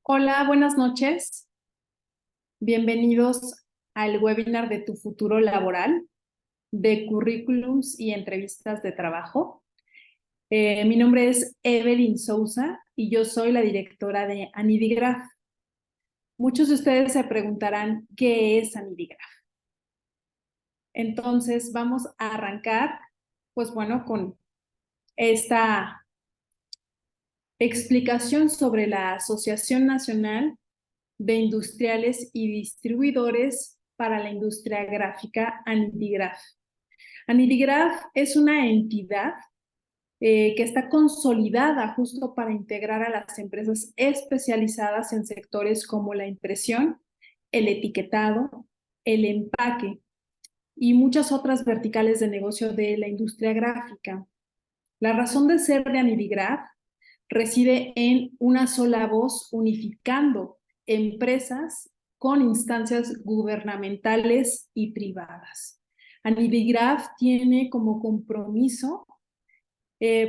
Hola, buenas noches. Bienvenidos al webinar de Tu Futuro Laboral de currículums y entrevistas de trabajo. Mi nombre es Evelyn Sousa y yo soy la directora de Anidigraph. Muchos de ustedes se preguntarán qué es Anidigraph. Entonces vamos a arrancar, pues bueno, con esta explicación sobre la Asociación Nacional de Industriales y Distribuidores para la Industria Gráfica, Anidigraph. Anidigraph es una entidad que está consolidada justo para integrar a las empresas especializadas en sectores como la impresión, el etiquetado, el empaque y muchas otras verticales de negocio de la industria gráfica. La razón de ser de Anidigraph reside en una sola voz unificando empresas con instancias gubernamentales y privadas. Anidigraph tiene como compromiso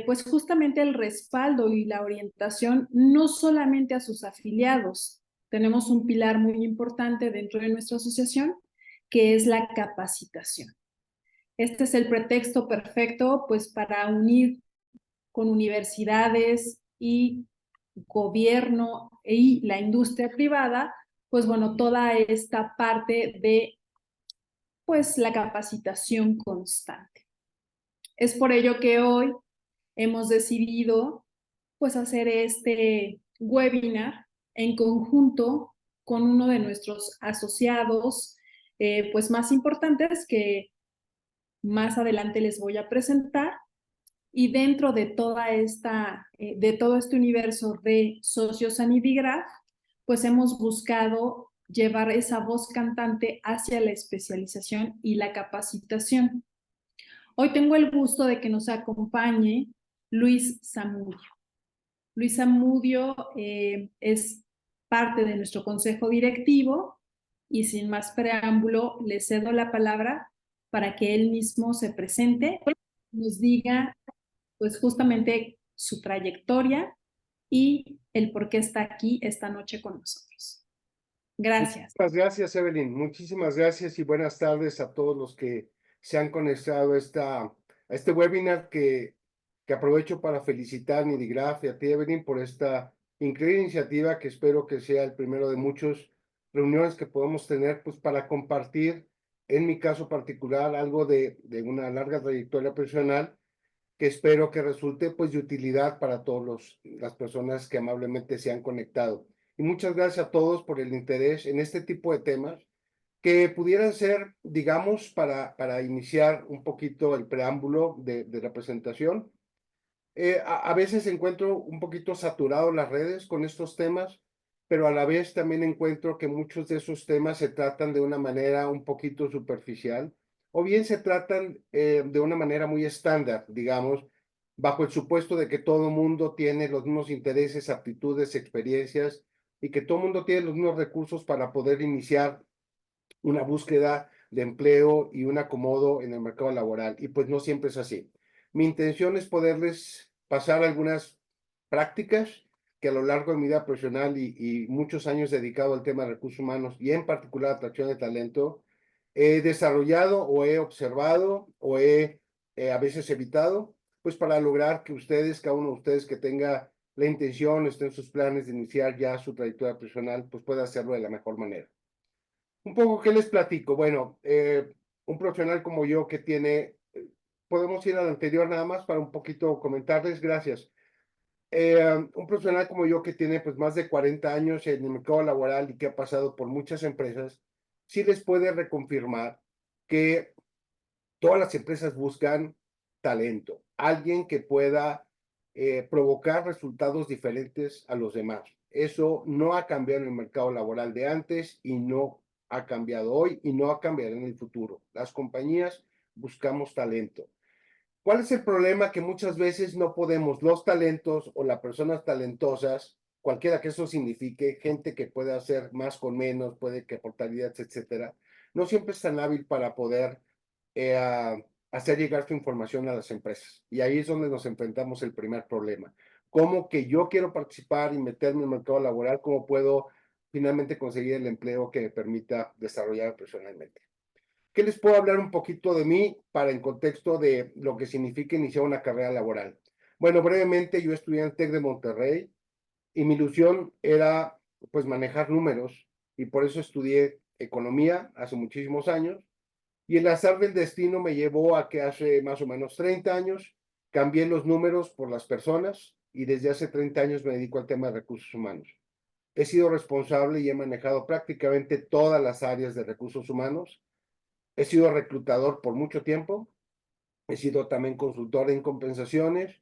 pues justamente el respaldo y la orientación no solamente a sus afiliados. Tenemos un pilar muy importante dentro de nuestra asociación que es la capacitación. Este es el pretexto perfecto pues para unir con universidades y gobierno y la industria privada, pues bueno, toda esta parte de pues la capacitación constante. Es por ello que hoy hemos decidido pues hacer este webinar en conjunto con uno de nuestros asociados pues más importantes que más adelante les voy a presentar. Y dentro de de todo este universo de socios Anidigraph, pues hemos buscado llevar esa voz cantante hacia la especialización y la capacitación. Hoy tengo el gusto de que nos acompañe Luis Zamudio. Luis Zamudio es parte de nuestro consejo directivo y sin más preámbulo le cedo la palabra para que él mismo se presente, nos diga pues justamente su trayectoria y el por qué está aquí esta noche con nosotros. Gracias. Muchísimas gracias, Evelyn. Muchísimas gracias y buenas tardes a todos los que se han conectado a este webinar que aprovecho para felicitar a Nidigraph y a ti, Evelyn, por esta increíble iniciativa que espero que sea el primero de muchas reuniones que podamos tener pues, para compartir, en mi caso particular, algo de una larga trayectoria personal que espero que resulte pues de utilidad para todas las personas que amablemente se han conectado. Y muchas gracias a todos por el interés en este tipo de temas que pudieran ser, digamos, para iniciar un poquito el preámbulo de la presentación. A veces encuentro un poquito saturado las redes con estos temas, pero a la vez también encuentro que muchos de esos temas se tratan de una manera un poquito superficial, o bien se tratan de una manera muy estándar, digamos, bajo el supuesto de que todo mundo tiene los mismos intereses, aptitudes, experiencias, y que todo mundo tiene los mismos recursos para poder iniciar una búsqueda de empleo y un acomodo en el mercado laboral. Y pues no siempre es así. Mi intención es poderles pasar algunas prácticas que a lo largo de mi vida profesional y muchos años dedicado al tema de recursos humanos y en particular atracción de talento, he desarrollado o he observado o he a veces evitado, pues para lograr que ustedes, cada uno de ustedes que tenga la intención, esté en sus planes de iniciar ya su trayectoria profesional, pues pueda hacerlo de la mejor manera. Un poco, ¿qué les platico? Bueno, un profesional como yo que tiene, podemos ir al anterior nada más para un poquito comentarles, gracias. Un profesional como yo que tiene pues más de 40 años en el mercado laboral y que ha pasado por muchas empresas, sí les puede reconfirmar que todas las empresas buscan talento, alguien que pueda provocar resultados diferentes a los demás. Eso no ha cambiado en el mercado laboral de antes y no ha cambiado hoy y no ha cambiado en el futuro. Las compañías buscamos talento. ¿Cuál es el problema? Que muchas veces no podemos, los talentos o las personas talentosas, cualquiera que eso signifique, gente que puede hacer más con menos, puede que aportar ideas, etcétera, no siempre es tan hábil para poder hacer llegar su información a las empresas. Y ahí es donde nos enfrentamos el primer problema. cómo que yo quiero participar y meterme en el mercado laboral, cómo puedo finalmente conseguir el empleo que me permita desarrollar profesionalmente. ¿Qué les puedo hablar un poquito de mí para en contexto de lo que significa iniciar una carrera laboral? Bueno, brevemente, yo estudié en el TEC de Monterrey y mi ilusión era pues manejar números y por eso estudié economía hace muchísimos años y el azar del destino me llevó a que hace más o menos 30 años cambié los números por las personas y desde hace 30 años me dedico al tema de recursos humanos. He sido responsable y he manejado prácticamente todas las áreas de recursos humanos. He sido reclutador por mucho tiempo. He sido también consultor en compensaciones,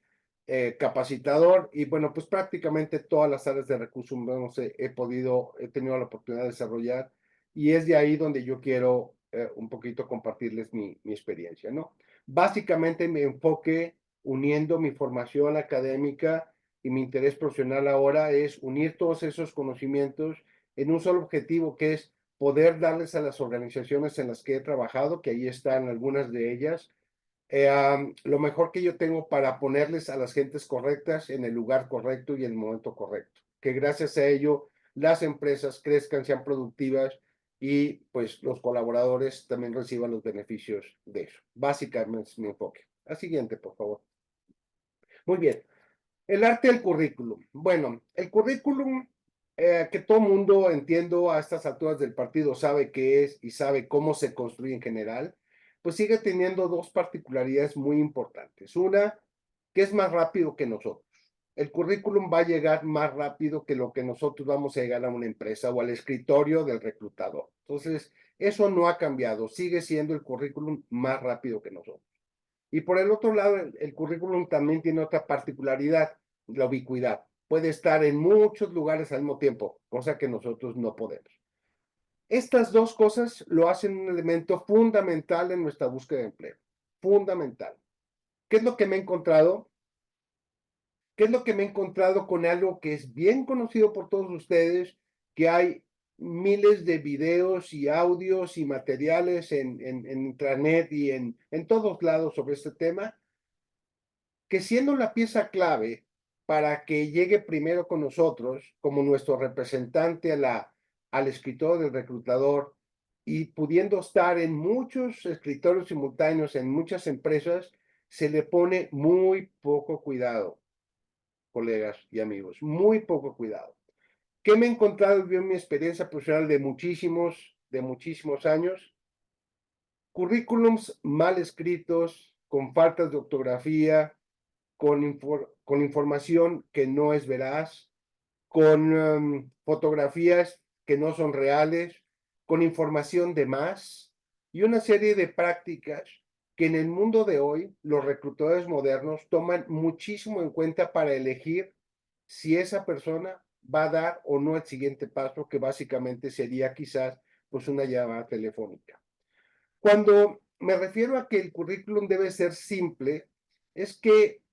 capacitador y bueno, pues prácticamente todas las áreas de recursos humanos he tenido la oportunidad de desarrollar y es de ahí donde yo quiero un poquito compartirles mi experiencia, ¿no? Básicamente mi enfoque uniendo mi formación académica y mi interés profesional ahora es unir todos esos conocimientos en un solo objetivo que es poder darles a las organizaciones en las que he trabajado, que ahí están algunas de ellas, lo mejor que yo tengo para ponerles a las gentes correctas en el lugar correcto y en el momento correcto. Que gracias a ello las empresas crezcan, sean productivas y pues los colaboradores también reciban los beneficios de eso. Básicamente es mi enfoque. La siguiente, por favor. Muy bien. El arte del currículum. Bueno, el currículum que todo mundo, entiendo, a estas alturas del partido sabe qué es y sabe cómo se construye en general, pues sigue teniendo dos particularidades muy importantes. Una, que es más rápido que nosotros. El currículum va a llegar más rápido que lo que nosotros vamos a llegar a una empresa o al escritorio del reclutador. Entonces, eso no ha cambiado, sigue siendo el currículum más rápido que nosotros. Y por el otro lado, el currículum también tiene otra particularidad, la ubicuidad. Puede estar en muchos lugares al mismo tiempo, cosa que nosotros no podemos. Estas dos cosas lo hacen un elemento fundamental en nuestra búsqueda de empleo. Fundamental. ¿Qué es lo que me he encontrado? ¿Qué es lo que me he encontrado con algo que es bien conocido por todos ustedes? Que hay miles de videos y audios y materiales en intranet y en todos lados sobre este tema, que siendo la pieza clave para que llegue primero con nosotros como nuestro representante al escritor del reclutador y pudiendo estar en muchos escritorios simultáneos en muchas empresas, se le pone muy poco cuidado, colegas y amigos, muy poco cuidado. ¿Qué me he encontrado yo en mi experiencia profesional de muchísimos años? Currículums mal escritos, con faltas de ortografía, con información que no es veraz, con fotografías que no son reales, con información de más y una serie de prácticas que en el mundo de hoy los reclutadores modernos toman muchísimo en cuenta para elegir si esa persona va a dar o no el siguiente paso, que básicamente sería quizás pues una llamada telefónica. Cuando me refiero a que el currículum debe ser simple, es que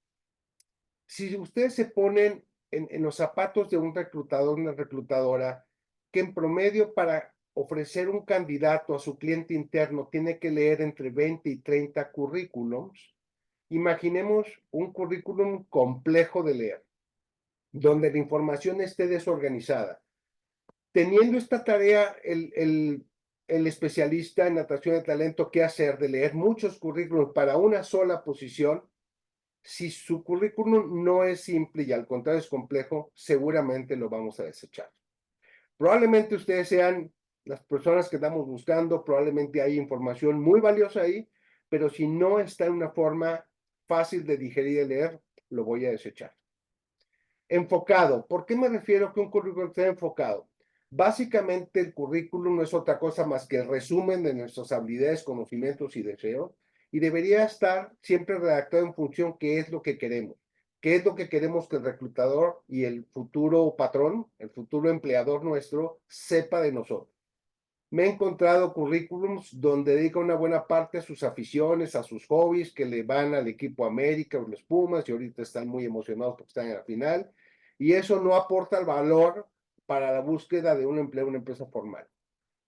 si ustedes se ponen en los zapatos de un reclutador, una reclutadora, que en promedio para ofrecer un candidato a su cliente interno tiene que leer entre 20 y 30 currículums, imaginemos un currículum complejo de leer, donde la información esté desorganizada. Teniendo esta tarea, el especialista en atracción de talento, ¿qué hacer? De leer muchos currículums para una sola posición. Si su currículum no es simple y al contrario es complejo, seguramente lo vamos a desechar. Probablemente ustedes sean las personas que estamos buscando, probablemente hay información muy valiosa ahí, pero si no está en una forma fácil de digerir y leer, lo voy a desechar. Enfocado. ¿Por qué me refiero a que un currículum esté enfocado? Básicamente el currículum no es otra cosa más que el resumen de nuestras habilidades, conocimientos y deseos y debería estar siempre redactado en función qué es lo que queremos, qué es lo que queremos que el reclutador y el futuro patrón, el futuro empleador nuestro, sepa de nosotros. Me he encontrado currículums donde dedica una buena parte a sus aficiones, a sus hobbies, que le van al equipo América o los Pumas y ahorita están muy emocionados porque están en la final. Y eso no aporta el valor para la búsqueda de un empleo en una empresa formal.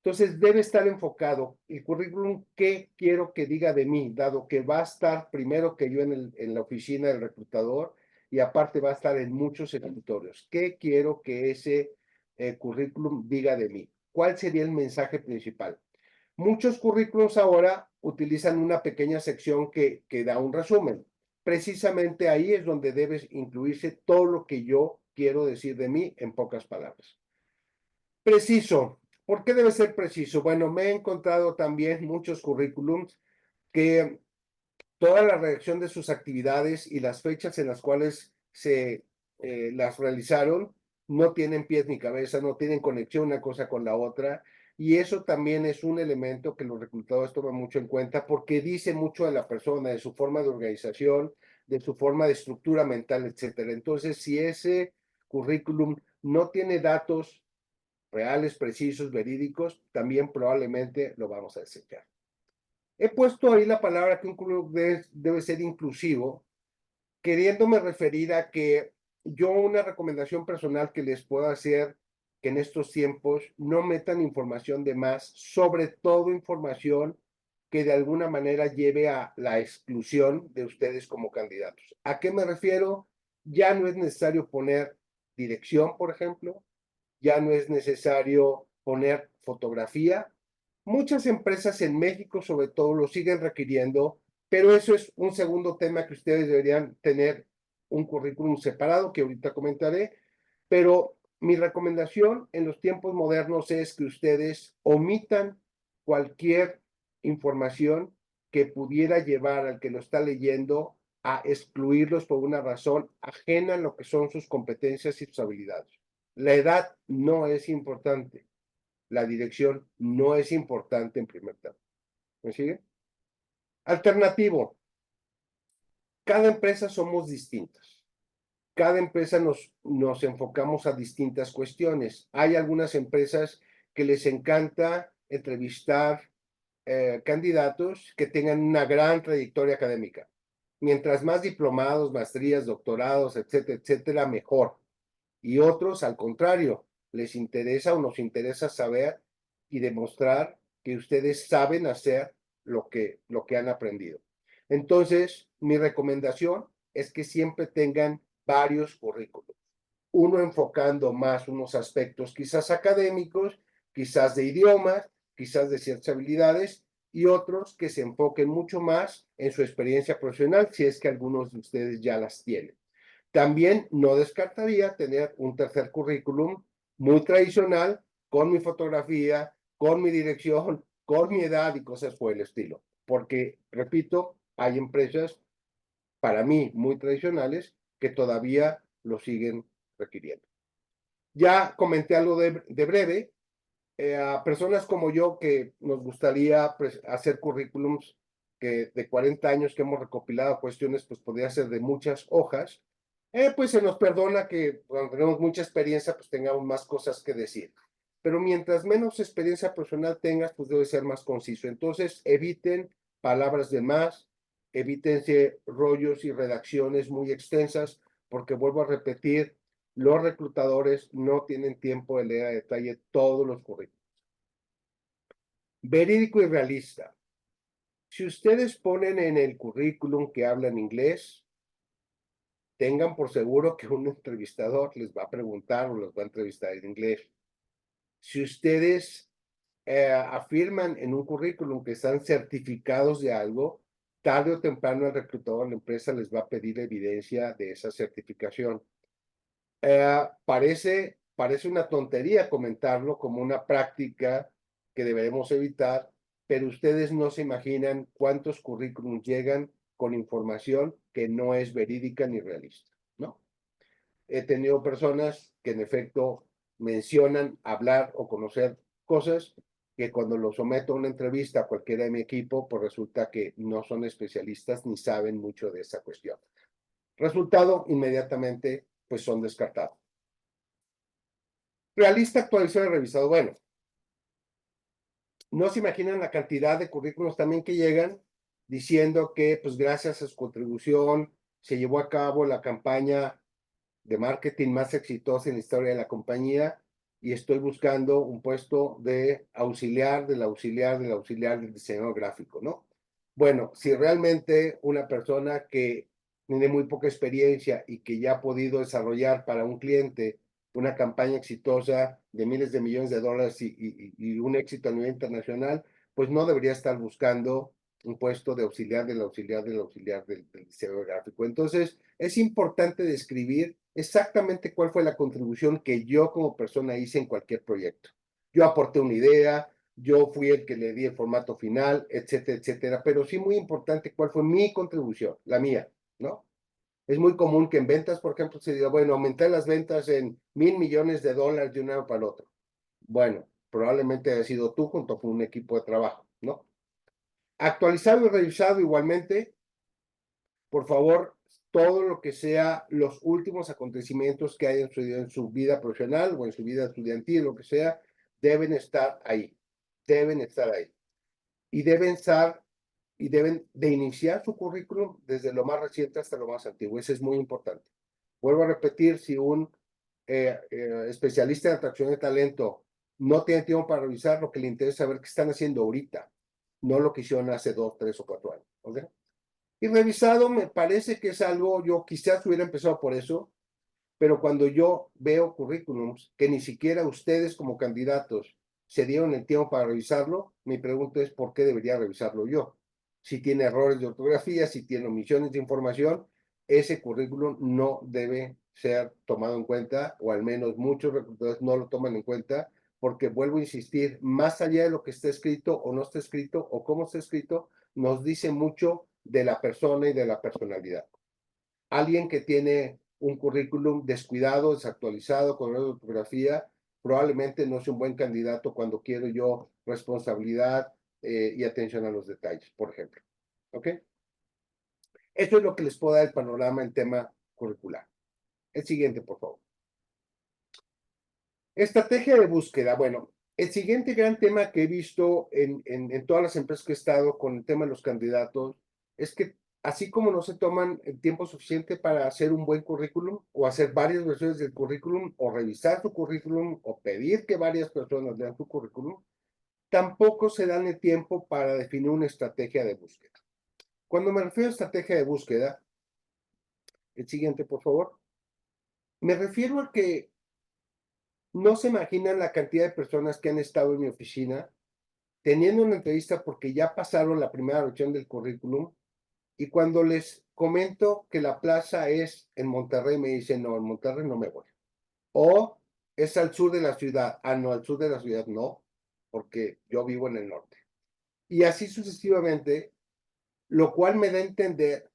Entonces debe estar enfocado el currículum, qué quiero que diga de mí, dado que va a estar primero que yo en la oficina del reclutador, y aparte va a estar en muchos escritorios. ¿Qué quiero que ese currículum diga de mí? ¿Cuál sería el mensaje principal? Muchos currículums ahora utilizan una pequeña sección que da un resumen. Precisamente ahí es donde debe incluirse todo lo que yo quiero decir de mí en pocas palabras. Preciso. ¿Por qué debe ser preciso? Bueno, me he encontrado también muchos currículums que toda la redacción de sus actividades y las fechas en las cuales se las realizaron no tienen pies ni cabeza, no tienen conexión una cosa con la otra. Y eso también es un elemento que los reclutadores toman mucho en cuenta porque dice mucho de la persona, de su forma de organización, de su forma de estructura mental, etcétera. Entonces, si ese currículum no tiene datos reales, precisos, verídicos, también probablemente lo vamos a desechar. He puesto ahí la palabra que un club debe ser inclusivo, queriéndome referir a que yo una recomendación personal que les puedo hacer que en estos tiempos no metan información de más, sobre todo información que de alguna manera lleve a la exclusión de ustedes como candidatos. ¿A qué me refiero? Ya no es necesario poner dirección, por ejemplo, ya no es necesario poner fotografía. Muchas empresas en México, sobre todo, lo siguen requiriendo, pero eso es un segundo tema que ustedes deberían tener un currículum separado, que ahorita comentaré, pero mi recomendación en los tiempos modernos es que ustedes omitan cualquier información que pudiera llevar al que lo está leyendo a excluirlos por una razón ajena a lo que son sus competencias y sus habilidades. La edad no es importante. La dirección no es importante en primer término. ¿Me sigue? Alternativo. Cada empresa somos distintas. Cada empresa nos enfocamos a distintas cuestiones. Hay algunas empresas que les encanta entrevistar candidatos que tengan una gran trayectoria académica. Mientras más diplomados, maestrías, doctorados, etcétera, etcétera, mejor. Y otros, al contrario, les interesa o nos interesa saber y demostrar que ustedes saben hacer lo que han aprendido. Entonces, mi recomendación es que siempre tengan varios currículos, uno enfocando más unos aspectos quizás académicos, quizás de idiomas, quizás de ciertas habilidades, y otros que se enfoquen mucho más en su experiencia profesional, si es que algunos de ustedes ya las tienen. También no descartaría tener un tercer currículum muy tradicional, con mi fotografía, con mi dirección, con mi edad y cosas por el estilo. Porque, repito, hay empresas, para mí, muy tradicionales, que todavía lo siguen requiriendo. Ya comenté algo de breve. A personas como yo que nos gustaría hacer currículums que de 40 años que hemos recopilado cuestiones, pues podría ser de muchas hojas, pues se nos perdona que cuando tenemos mucha experiencia, pues tengamos más cosas que decir. Pero mientras menos experiencia personal tengas, pues debe ser más conciso. Entonces, eviten palabras de más, evítense rollos y redacciones muy extensas, porque vuelvo a repetir, los reclutadores no tienen tiempo de leer a detalle todos los currículos. Verídico y realista. Si ustedes ponen en el currículum que hablan inglés, tengan por seguro que un entrevistador les va a preguntar o los va a entrevistar en inglés. Si ustedes afirman en un currículum que están certificados de algo, tarde o temprano el reclutador de la empresa les va a pedir evidencia de esa certificación. Parece una tontería comentarlo como una práctica que deberemos evitar, pero ustedes no se imaginan cuántos currículums llegan con información que no es verídica ni realista, ¿no? He tenido personas que en efecto mencionan hablar o conocer cosas que cuando lo someto a una entrevista a cualquiera de mi equipo, pues resulta que no son especialistas ni saben mucho de esa cuestión. Resultado, inmediatamente, pues son descartados. Realista, actualizado y revisado. Bueno, no se imaginan la cantidad de currículos también que llegan diciendo que, pues gracias a su contribución, se llevó a cabo la campaña de marketing más exitosa en la historia de la compañía y estoy buscando un puesto de auxiliar, del auxiliar, del auxiliar del diseñador gráfico, ¿no? Bueno, si realmente una persona que tiene muy poca experiencia y que ya ha podido desarrollar para un cliente una campaña exitosa de miles de millones de dólares y un éxito a nivel internacional, pues no debería estar buscando un puesto de auxiliar del auxiliar del auxiliar del diseñador gráfico. Entonces, es importante describir exactamente cuál fue la contribución que yo como persona hice en cualquier proyecto. Yo aporté una idea, yo fui el que le di el formato final, etcétera, etcétera, pero sí muy importante cuál fue mi contribución, la mía, ¿no? Es muy común que en ventas, por ejemplo, se diga, bueno, aumenté las ventas en $1,000 millones de un año para el otro. Bueno, probablemente haya sido tú junto con un equipo de trabajo, ¿no? Actualizado y revisado igualmente, por favor, todo lo que sea los últimos acontecimientos que hayan sucedido en su vida profesional o en su vida estudiantil, lo que sea, deben estar ahí. Deben estar ahí. Y deben estar y deben de iniciar su currículum desde lo más reciente hasta lo más antiguo. Eso es muy importante. Vuelvo a repetir, si un especialista en atracción de talento no tiene tiempo para revisar, lo que le interesa saber qué están haciendo ahorita, no lo que hicieron hace 2, 3 o 4 años. ¿Okay? Y revisado me parece que es algo, yo quizás hubiera empezado por eso, pero cuando yo veo currículums que ni siquiera ustedes como candidatos se dieron el tiempo para revisarlo, mi pregunta es ¿por qué debería revisarlo yo? Si tiene errores de ortografía, si tiene omisiones de información, ese currículum no debe ser tomado en cuenta, o al menos muchos reclutadores no lo toman en cuenta, porque vuelvo a insistir, más allá de lo que está escrito o no está escrito, o cómo está escrito, nos dice mucho de la persona y de la personalidad. Alguien que tiene un currículum descuidado, desactualizado, con error de ortografía, probablemente no es un buen candidato cuando quiero yo responsabilidad y atención a los detalles, por ejemplo. ¿Ok? Eso es lo que les puedo dar el panorama en tema curricular. El siguiente, por favor. Estrategia de búsqueda. Bueno, el siguiente gran tema que he visto en todas las empresas que he estado con el tema de los candidatos es que así como no se toman el tiempo suficiente para hacer un buen currículum o hacer varias versiones del currículum o revisar su currículum o pedir que varias personas lean su currículum, tampoco se dan el tiempo para definir una estrategia de búsqueda. Cuando me refiero a estrategia de búsqueda, el siguiente, por favor, me refiero a que no se imaginan la cantidad de personas que han estado en mi oficina teniendo una entrevista porque ya pasaron la primera versión del currículum y cuando les comento que la plaza es en Monterrey, me dicen, no, en Monterrey no me voy. O es al sur de la ciudad. Ah, no, al sur de la ciudad no, porque yo vivo en el norte. Y así sucesivamente, lo cual me da a entender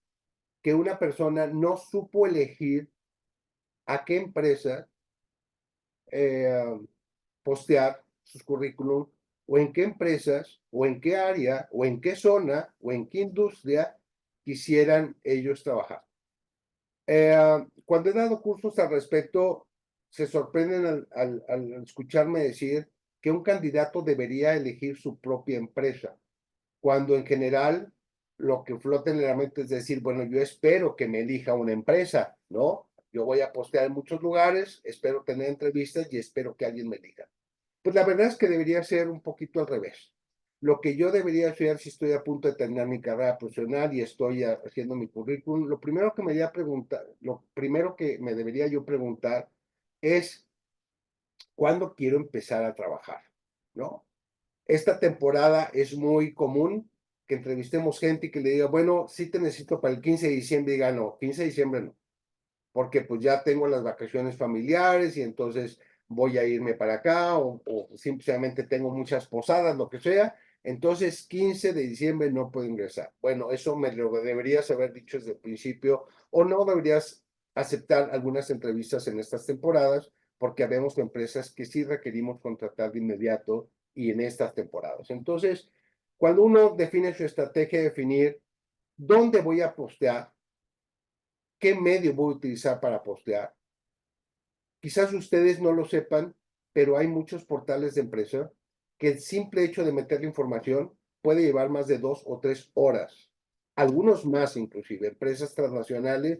que una persona no supo elegir a qué empresa eh, postear sus currículum o en qué empresas o en qué área o en qué zona o en qué industria quisieran ellos trabajar. Cuando he dado cursos al respecto, se sorprenden al escucharme decir que un candidato debería elegir su propia empresa, cuando en general lo que flota en la mente es decir, bueno, yo espero que me elija una empresa, ¿no? Yo voy a postear en muchos lugares, espero tener entrevistas y espero que alguien me elija. Pues la verdad es que debería ser un poquito al revés. Lo que yo debería hacer si estoy a punto de terminar mi carrera profesional y estoy haciendo mi currículum, lo primero que me debería yo preguntar es ¿cuándo quiero empezar a trabajar? ¿No? Esta temporada es muy común que entrevistemos gente y que le diga, bueno, sí te necesito para el 15 de diciembre, y diga, no, 15 de diciembre no, porque pues ya tengo las vacaciones familiares y entonces voy a irme para acá o simplemente tengo muchas posadas, lo que sea. Entonces, 15 de diciembre no puedo ingresar. Bueno, eso me lo deberías haber dicho desde el principio o no deberías aceptar algunas entrevistas en estas temporadas porque habemos empresas que sí requerimos contratar de inmediato y en estas temporadas. Entonces, cuando uno define su estrategia, definir dónde voy a postear, qué medio voy a utilizar para postear. Quizás ustedes no lo sepan, pero hay muchos portales de empresa que el simple hecho de meter la información puede llevar más de 2 o 3 horas. Algunos más inclusive. Empresas transnacionales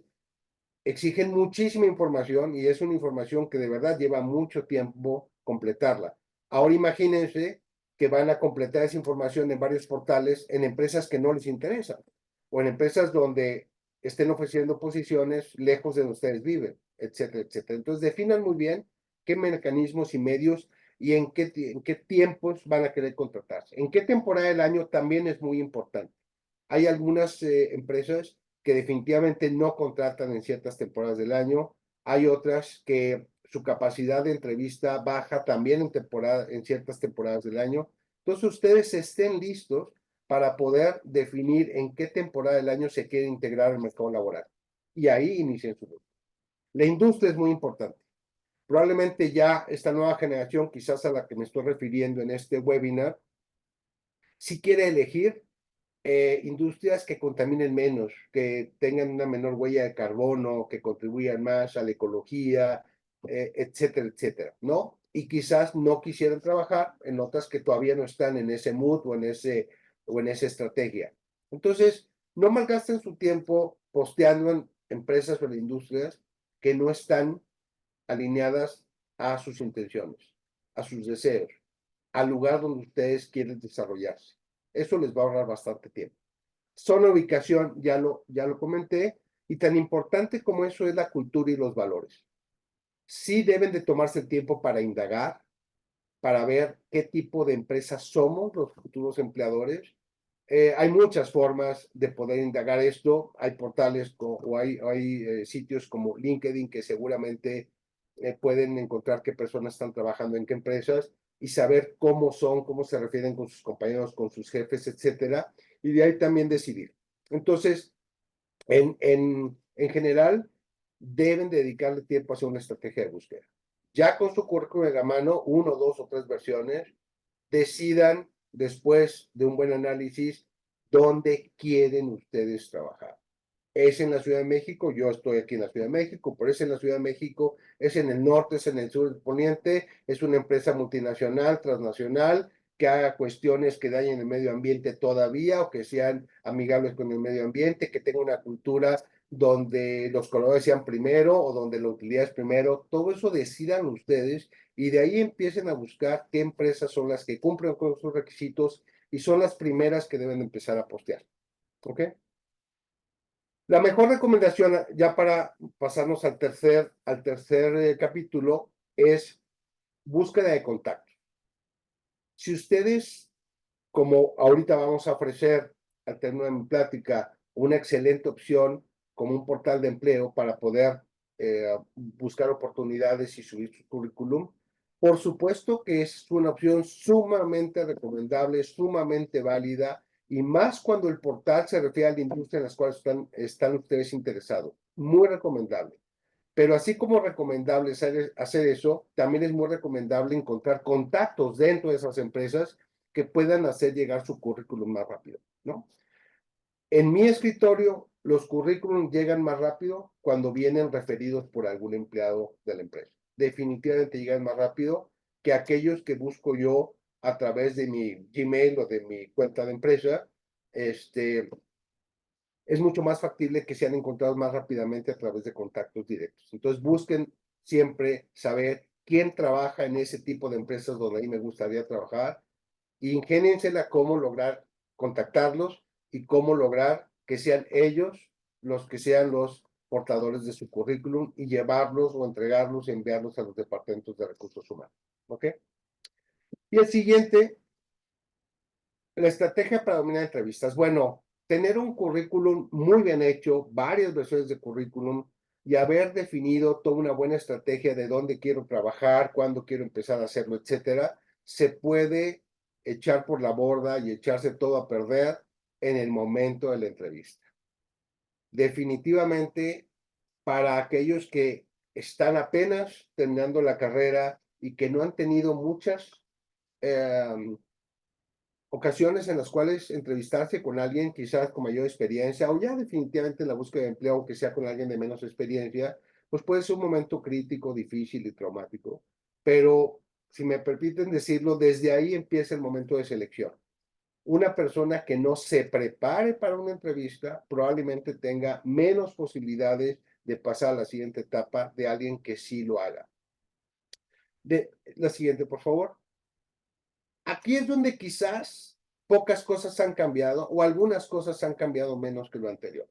exigen muchísima información y es una información que de verdad lleva mucho tiempo completarla. Ahora imagínense que van a completar esa información en varios portales en empresas que no les interesan o en empresas donde estén ofreciendo posiciones lejos de donde ustedes viven, etcétera, etcétera. Entonces, definan muy bien qué mecanismos y medios y en qué tiempos van a querer contratarse. En qué temporada del año también es muy importante. Hay algunas empresas que definitivamente no contratan en ciertas temporadas del año. Hay otras que su capacidad de entrevista baja también en ciertas temporadas del año. Entonces, ustedes estén listos para poder definir en qué temporada del año se quiere integrar al mercado laboral. Y ahí inicien su búsqueda. La industria es muy importante. Probablemente ya esta nueva generación, quizás a la que me estoy refiriendo en este webinar, si quiere elegir industrias que contaminen menos, que tengan una menor huella de carbono, que contribuyan más a la ecología, etcétera, etcétera, ¿no? Y quizás no quisieran trabajar en otras que todavía no están en ese mood o en esa estrategia. Entonces, no malgasten su tiempo posteando en empresas o en industrias que no están alineadas a sus intenciones, a sus deseos, al lugar donde ustedes quieren desarrollarse. Eso les va a ahorrar bastante tiempo. Zona ubicación, ya lo comenté, y tan importante como eso es la cultura y los valores. Sí deben de tomarse el tiempo para indagar, para ver qué tipo de empresas somos los futuros empleadores. Hay muchas formas de poder indagar esto. Hay portales o hay sitios como LinkedIn que seguramente pueden encontrar qué personas están trabajando en qué empresas y saber cómo son, cómo se refieren con sus compañeros, con sus jefes, etcétera. Y de ahí también decidir. Entonces, en general, deben dedicarle tiempo a hacer una estrategia de búsqueda. Ya con su currículum en la mano, uno, dos o tres versiones, decidan después de un buen análisis dónde quieren ustedes trabajar. Es en la Ciudad de México, yo estoy aquí en la Ciudad de México, pero es en la Ciudad de México, es en el norte, es en el sur del poniente, es una empresa multinacional, transnacional, que haga cuestiones que dañen el medio ambiente todavía o que sean amigables con el medio ambiente, que tenga una cultura donde los colores sean primero o donde la utilidad es primero. Todo eso decidan ustedes y de ahí empiecen a buscar qué empresas son las que cumplen con sus requisitos y son las primeras que deben empezar a postear. ¿Ok? La mejor recomendación, ya para pasarnos al tercer capítulo, es búsqueda de contacto. Si ustedes, como ahorita vamos a ofrecer al término de mi plática, una excelente opción como un portal de empleo para poder buscar oportunidades y subir su currículum, por supuesto que es una opción sumamente recomendable, sumamente válida, y más cuando el portal se refiere a la industria en la cual están ustedes interesados. Muy recomendable. Pero así como recomendable hacer eso, también es muy recomendable encontrar contactos dentro de esas empresas que puedan hacer llegar su currículum más rápido, ¿no? En mi escritorio, los currículums llegan más rápido cuando vienen referidos por algún empleado de la empresa. Definitivamente llegan más rápido que aquellos que busco yo a través de mi Gmail o de mi cuenta de empresa. Es mucho más factible que sean encontrados más rápidamente a través de contactos directos. Entonces, busquen siempre saber quién trabaja en ese tipo de empresas donde a mí me gustaría trabajar y ingéniensela cómo lograr contactarlos y cómo lograr que sean ellos los que sean los portadores de su currículum y llevarlos o entregarlos y enviarlos a los departamentos de recursos humanos. ¿Ok? Y el siguiente, la estrategia para dominar entrevistas. Bueno, tener un currículum muy bien hecho, varias versiones de currículum y haber definido toda una buena estrategia de dónde quiero trabajar, cuándo quiero empezar a hacerlo, etcétera, se puede echar por la borda y echarse todo a perder en el momento de la entrevista. Definitivamente, para aquellos que están apenas terminando la carrera y que no han tenido muchas ocasiones en las cuales entrevistarse con alguien quizás con mayor experiencia o ya definitivamente en la búsqueda de empleo, aunque sea con alguien de menos experiencia, pues puede ser un momento crítico, difícil y traumático. Pero si me permiten decirlo, desde ahí empieza el momento de selección. Una persona que no se prepare para una entrevista probablemente tenga menos posibilidades de pasar a la siguiente etapa de alguien que sí lo haga. La siguiente, por favor. Aquí es donde quizás pocas cosas han cambiado o algunas cosas han cambiado menos que lo anterior.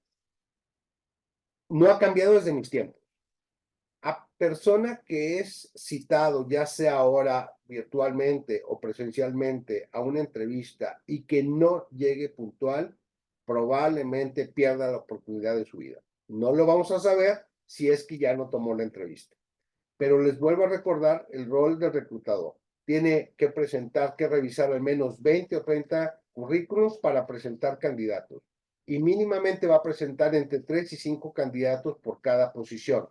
no ha cambiado desde mis tiempos. A persona que es citado, ya sea ahora virtualmente o presencialmente, a una entrevista y que no llegue puntual, probablemente pierda la oportunidad de su vida. No lo vamos a saber si es que ya no tomó la entrevista. Pero les vuelvo a recordar el rol del reclutador. Tiene que presentar, que revisar al menos 20 o 30 currículos para presentar candidatos. Y mínimamente va a presentar entre 3 y 5 candidatos por cada posición.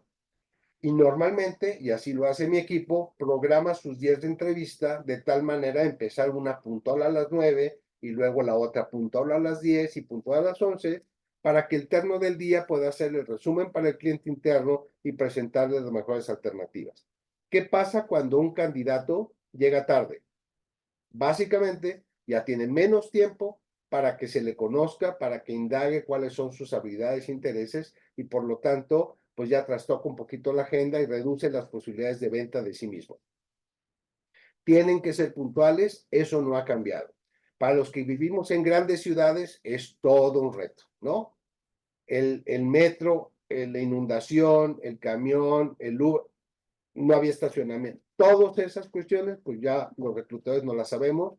Y normalmente, y así lo hace mi equipo, programa sus 10 de entrevista de tal manera empezar una puntual a las 9 y luego la otra puntual a las 10 y puntual a las 11 para que el terno del día pueda hacer el resumen para el cliente interno y presentarle las mejores alternativas. ¿Qué pasa cuando un candidato llega tarde? Básicamente, ya tiene menos tiempo para que se le conozca, para que indague cuáles son sus habilidades e intereses y por lo tanto, pues ya trastoca un poquito la agenda y reduce las posibilidades de venta de sí mismo. Tienen que ser puntuales, eso no ha cambiado. Para los que vivimos en grandes ciudades es todo un reto, ¿no? El metro, la inundación, el camión, el Uber, no había estacionamiento. Todas esas cuestiones, pues ya los reclutadores no las sabemos,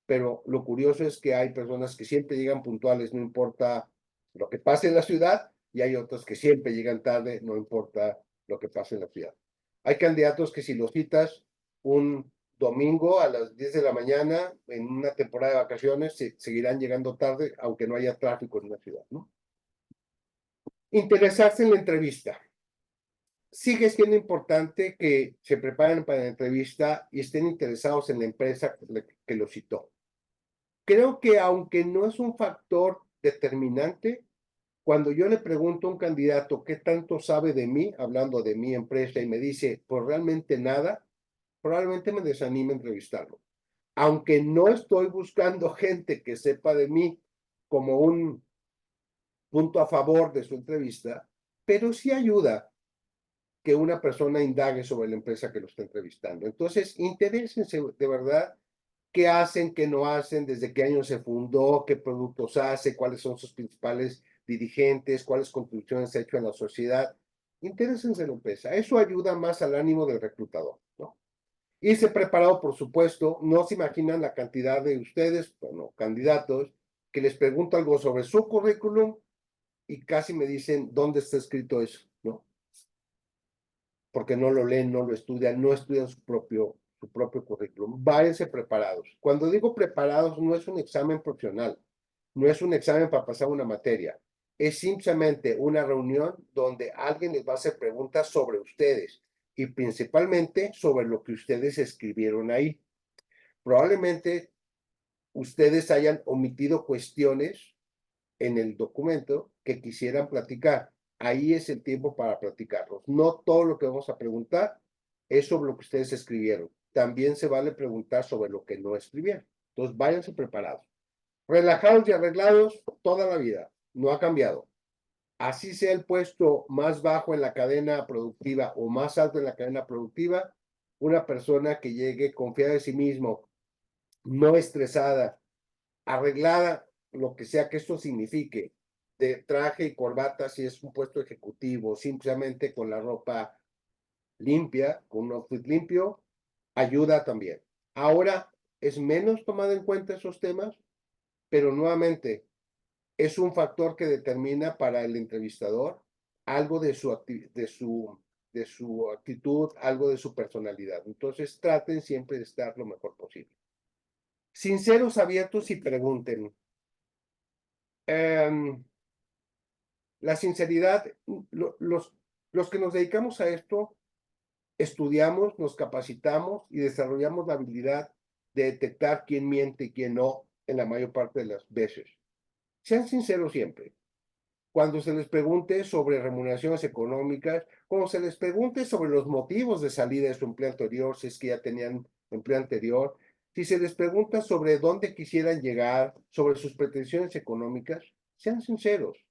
pero lo curioso es que hay personas que siempre llegan puntuales, no importa lo que pase en la ciudad, y hay otros que siempre llegan tarde, no importa lo que pase en la ciudad. Hay candidatos que si los citas un domingo a las 10 de la mañana, en una temporada de vacaciones, seguirán llegando tarde, aunque no haya tráfico en la ciudad, ¿no? Interesarse en la entrevista. Sigue siendo importante que se preparen para la entrevista y estén interesados en la empresa que los citó. Creo que aunque no es un factor determinante, cuando yo le pregunto a un candidato qué tanto sabe de mí, hablando de mi empresa, y me dice, pues realmente nada, probablemente me desanime a entrevistarlo. Aunque no estoy buscando gente que sepa de mí como un punto a favor de su entrevista, pero sí ayuda que una persona indague sobre la empresa que lo está entrevistando. Entonces, interésense de verdad qué hacen, qué no hacen, desde qué año se fundó, qué productos hace, cuáles son sus principales dirigentes, cuáles contribuciones ha hecho en la sociedad. Interésense en la empresa. Eso ayuda más al ánimo del reclutador, ¿no? Irse preparado, por supuesto. No se imaginan la cantidad de ustedes, bueno, candidatos, que les pregunto algo sobre su currículum y casi me dicen, ¿dónde está escrito eso? ¿No? Porque no lo leen, no lo estudian, no estudian su propio currículum. Váyanse preparados. Cuando digo preparados, no es un examen profesional, no es un examen para pasar una materia, es simplemente una reunión donde alguien les va a hacer preguntas sobre ustedes y principalmente sobre lo que ustedes escribieron ahí. Probablemente ustedes hayan omitido cuestiones en el documento que quisieran platicar. Ahí es el tiempo para platicarlos. No todo lo que vamos a preguntar es sobre lo que ustedes escribieron. También se vale preguntar sobre lo que no escribieron. Entonces, váyanse preparados. Relajados y arreglados toda la vida. No ha cambiado. Así sea el puesto más bajo en la cadena productiva o más alto en la cadena productiva, una persona que llegue confiada en sí mismo, no estresada, arreglada, lo que sea que esto signifique, de traje y corbata si es un puesto ejecutivo, simplemente con la ropa limpia, con un outfit limpio, ayuda también. Ahora es menos tomado en cuenta esos temas, pero nuevamente es un factor que determina para el entrevistador algo de su actitud, algo de su personalidad. Entonces traten siempre de estar lo mejor posible. Sinceros, abiertos y pregunten. La sinceridad, los que nos dedicamos a esto, estudiamos, nos capacitamos y desarrollamos la habilidad de detectar quién miente y quién no en la mayor parte de las veces. Sean sinceros siempre. Cuando se les pregunte sobre remuneraciones económicas, cuando se les pregunte sobre los motivos de salida de su empleo anterior, si es que ya tenían empleo anterior, si se les pregunta sobre dónde quisieran llegar, sobre sus pretensiones económicas, sean sinceros.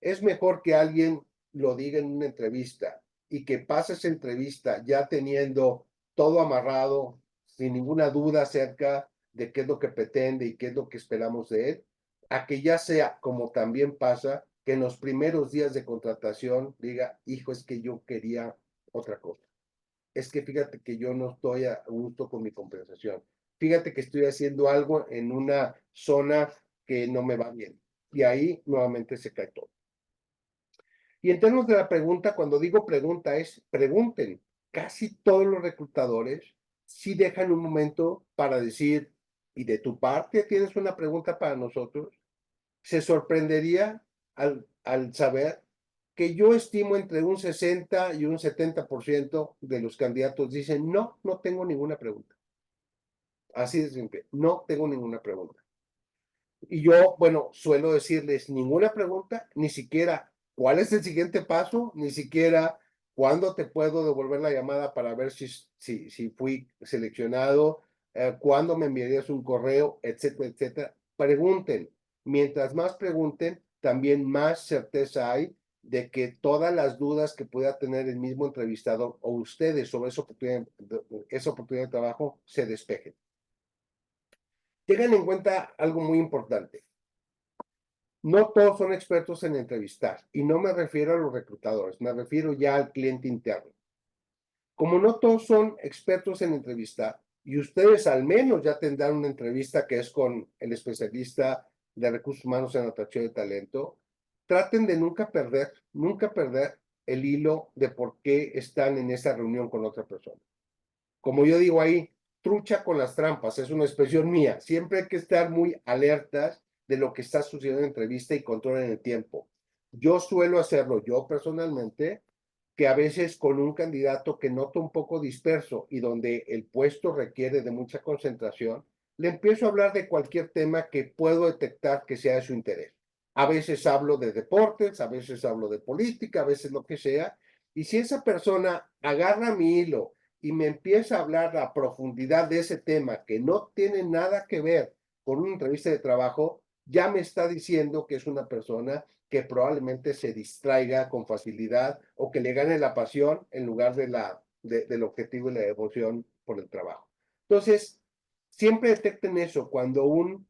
Es mejor que alguien lo diga en una entrevista y que pase esa entrevista ya teniendo todo amarrado, sin ninguna duda acerca de qué es lo que pretende y qué es lo que esperamos de él, a que ya sea, como también pasa, que en los primeros días de contratación diga, hijo, es que yo quería otra cosa. Es que fíjate que yo no estoy a gusto con mi compensación. Fíjate que estoy haciendo algo en una zona que no me va bien. Y ahí nuevamente se cae todo. Y en términos de la pregunta, cuando digo pregunta es pregunten. Casi todos los reclutadores sí dejan un momento para decir, ¿y de tu parte tienes una pregunta para nosotros? Se sorprendería al saber que yo estimo entre un 60 y un 70% de los candidatos dicen, no, no tengo ninguna pregunta. Así de simple, no tengo ninguna pregunta. Y yo, bueno, suelo decirles ninguna pregunta, ni siquiera cuál es el siguiente paso, ni siquiera cuándo te puedo devolver la llamada para ver si fui seleccionado, cuándo me enviarías un correo, etcétera, etcétera. Pregunten. Mientras más pregunten, también más certeza hay de que todas las dudas que pueda tener el mismo entrevistador o ustedes sobre esa oportunidad de trabajo se despejen. Tengan en cuenta algo muy importante. No todos son expertos en entrevistar, y no me refiero a los reclutadores, me refiero ya al cliente interno. Como no todos son expertos en entrevistar, y ustedes al menos ya tendrán una entrevista que es con el especialista de recursos humanos en atracción de talento, traten de nunca perder el hilo de por qué están en esa reunión con otra persona. Como yo digo ahí, trucha con las trampas, es una expresión mía. Siempre hay que estar muy alertas de lo que está sucediendo en la entrevista y controlen el tiempo. Yo suelo hacerlo yo personalmente, que a veces con un candidato que noto un poco disperso y donde el puesto requiere de mucha concentración, le empiezo a hablar de cualquier tema que puedo detectar que sea de su interés. A veces hablo de deportes, a veces hablo de política, a veces lo que sea. Y si esa persona agarra mi hilo y me empieza a hablar a profundidad de ese tema que no tiene nada que ver con una entrevista de trabajo, ya me está diciendo que es una persona que probablemente se distraiga con facilidad o que le gane la pasión en lugar del objetivo y la devoción por el trabajo. Entonces, siempre detecten eso cuando un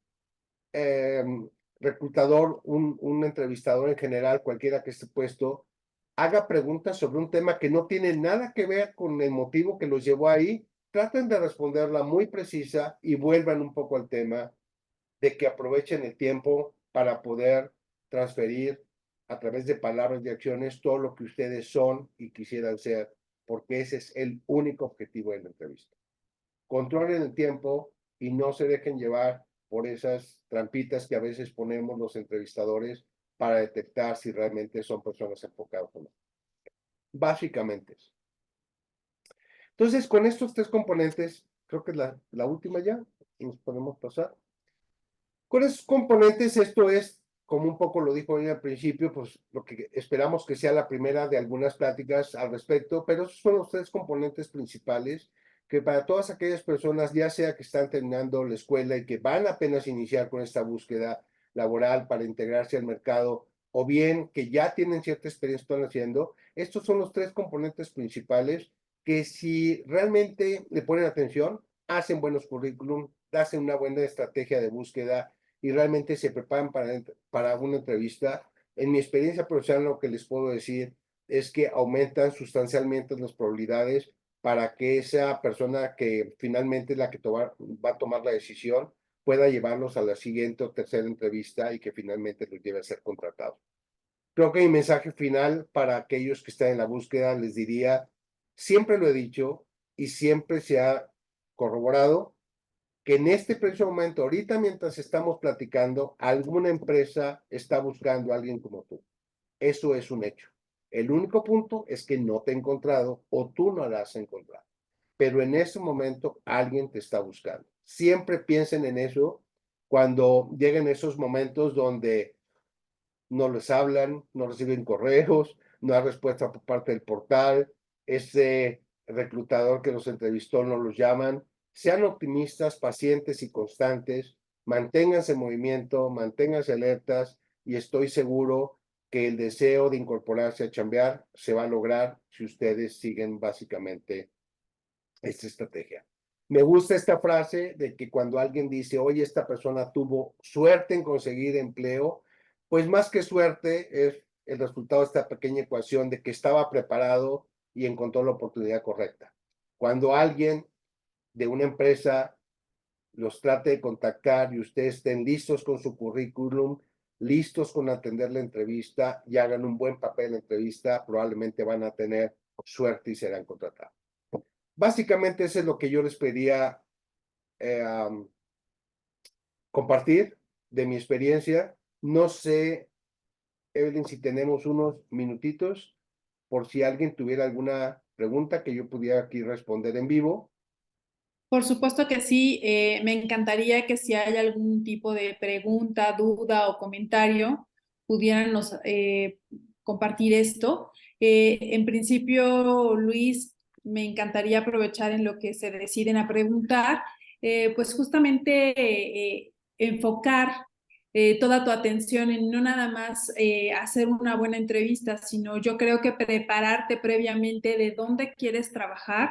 eh, reclutador, un entrevistador en general, cualquiera que esté puesto, haga preguntas sobre un tema que no tiene nada que ver con el motivo que los llevó ahí, traten de responderla muy precisa y vuelvan un poco al tema de que aprovechen el tiempo para poder transferir a través de palabras y acciones todo lo que ustedes son y quisieran ser, porque ese es el único objetivo de la entrevista. Controlen el tiempo y no se dejen llevar por esas trampitas que a veces ponemos los entrevistadores para detectar si realmente son personas enfocadas o no. Básicamente eso. Entonces, con estos tres componentes, creo que es la última ya, nos podemos pasar. Con esos componentes, esto es, como un poco lo dijo al principio, pues lo que esperamos que sea la primera de algunas pláticas al respecto, pero esos son los tres componentes principales que para todas aquellas personas, ya sea que están terminando la escuela y que van apenas a iniciar con esta búsqueda laboral para integrarse al mercado, o bien que ya tienen cierta experiencia, están haciendo, estos son los tres componentes principales que si realmente le ponen atención, hacen buenos currículum, hacen una buena estrategia de búsqueda y realmente se preparan para una entrevista. En mi experiencia profesional, lo que les puedo decir es que aumentan sustancialmente las probabilidades para que esa persona que finalmente es la que va a tomar la decisión pueda llevarlos a la siguiente o tercera entrevista y que finalmente los lleve a ser contratados. Creo que mi mensaje final para aquellos que están en la búsqueda les diría, siempre lo he dicho y siempre se ha corroborado, que en este preciso momento, ahorita mientras estamos platicando, alguna empresa está buscando a alguien como tú. Eso es un hecho. El único punto es que no te he encontrado o tú no la has encontrado. Pero en ese momento alguien te está buscando. Siempre piensen en eso cuando lleguen esos momentos donde no les hablan, no reciben correos, no hay respuesta por parte del portal, ese reclutador que los entrevistó no los llaman. Sean optimistas, pacientes y constantes, manténganse en movimiento, manténganse alertas y estoy seguro que el deseo de incorporarse a chambear se va a lograr si ustedes siguen básicamente esta estrategia. Me gusta esta frase de que cuando alguien dice, oye, esta persona tuvo suerte en conseguir empleo, pues más que suerte es el resultado de esta pequeña ecuación de que estaba preparado y encontró la oportunidad correcta. Cuando alguien de una empresa los trate de contactar y ustedes estén listos con su currículum, listos con atender la entrevista y hagan un buen papel en la entrevista, probablemente van a tener suerte y serán contratados. Básicamente eso es lo que yo les pedía compartir de mi experiencia. No sé, Evelyn, si tenemos unos minutitos por si alguien tuviera alguna pregunta que yo pudiera aquí responder en vivo. Por supuesto que sí, me encantaría que si hay algún tipo de pregunta, duda o comentario, pudieran nos, compartir esto. En principio, Luis, me encantaría aprovechar en lo que se deciden a preguntar, pues justamente enfocar toda tu atención en no nada más hacer una buena entrevista, sino yo creo que prepararte previamente de dónde quieres trabajar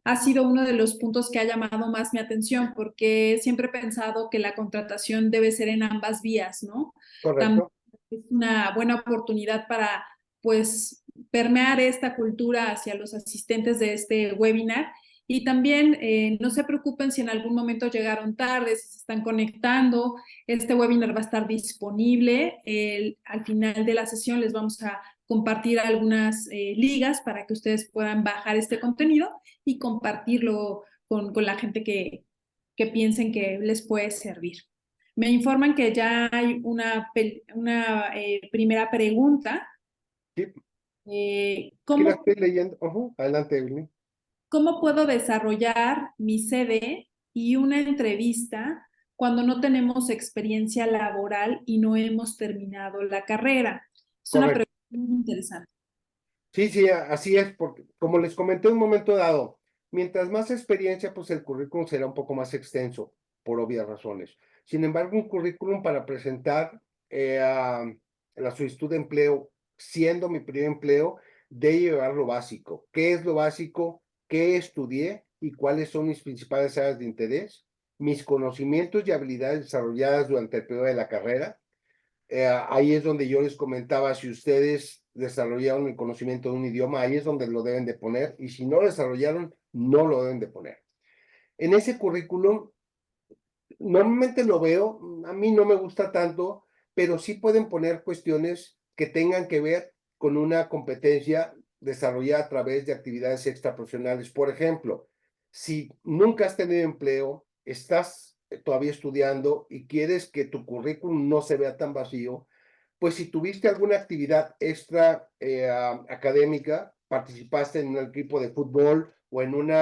ha sido uno de los puntos que ha llamado más mi atención, porque siempre he pensado que la contratación debe ser en ambas vías, ¿no? También Correcto. es una buena oportunidad para, pues, permear esta cultura hacia los asistentes de este webinar. Y también no se preocupen si en algún momento llegaron tarde, si se están conectando. Este webinar va a estar disponible. Al final de la sesión les vamos a compartir algunas ligas para que ustedes puedan bajar este contenido y compartirlo con la gente que piensen que les puede servir. Me informan que ya hay una primera pregunta. Sí, aquí la ¿Cómo, estoy leyendo. Adelante, Evelyn. ¿Cómo puedo desarrollar mi CV y una entrevista cuando no tenemos experiencia laboral y no hemos terminado la carrera? Es una Correcto. pregunta muy interesante. Sí, sí, así es, porque como les comenté en un momento dado, mientras más experiencia, pues el currículum será un poco más extenso, por obvias razones. Sin embargo, un currículum para presentar la solicitud de empleo, siendo mi primer empleo, debe llevar lo básico. ¿Qué es lo básico? ¿Qué estudié y cuáles son mis principales áreas de interés? Mis conocimientos y habilidades desarrolladas durante el periodo de la carrera. Ahí es donde yo les comentaba, si ustedes desarrollaron el conocimiento de un idioma, ahí es donde lo deben de poner, y si no lo desarrollaron, no lo deben de poner. En ese currículum, normalmente lo veo, a mí no me gusta tanto, pero sí pueden poner cuestiones que tengan que ver con una competencia desarrollada a través de actividades extraprofesionales. Por ejemplo, si nunca has tenido empleo, estás todavía estudiando y quieres que tu currículum no se vea tan vacío, pues si tuviste alguna actividad extra académica, participaste en un equipo de fútbol o en un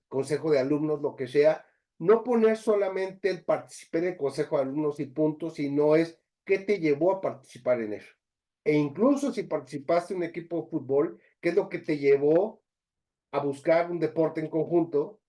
consejo de alumnos, lo que sea, no poner solamente el participé en el consejo de alumnos y punto, sino es qué te llevó a participar en eso. E incluso si participaste en un equipo de fútbol, qué es lo que te llevó a buscar un deporte en conjunto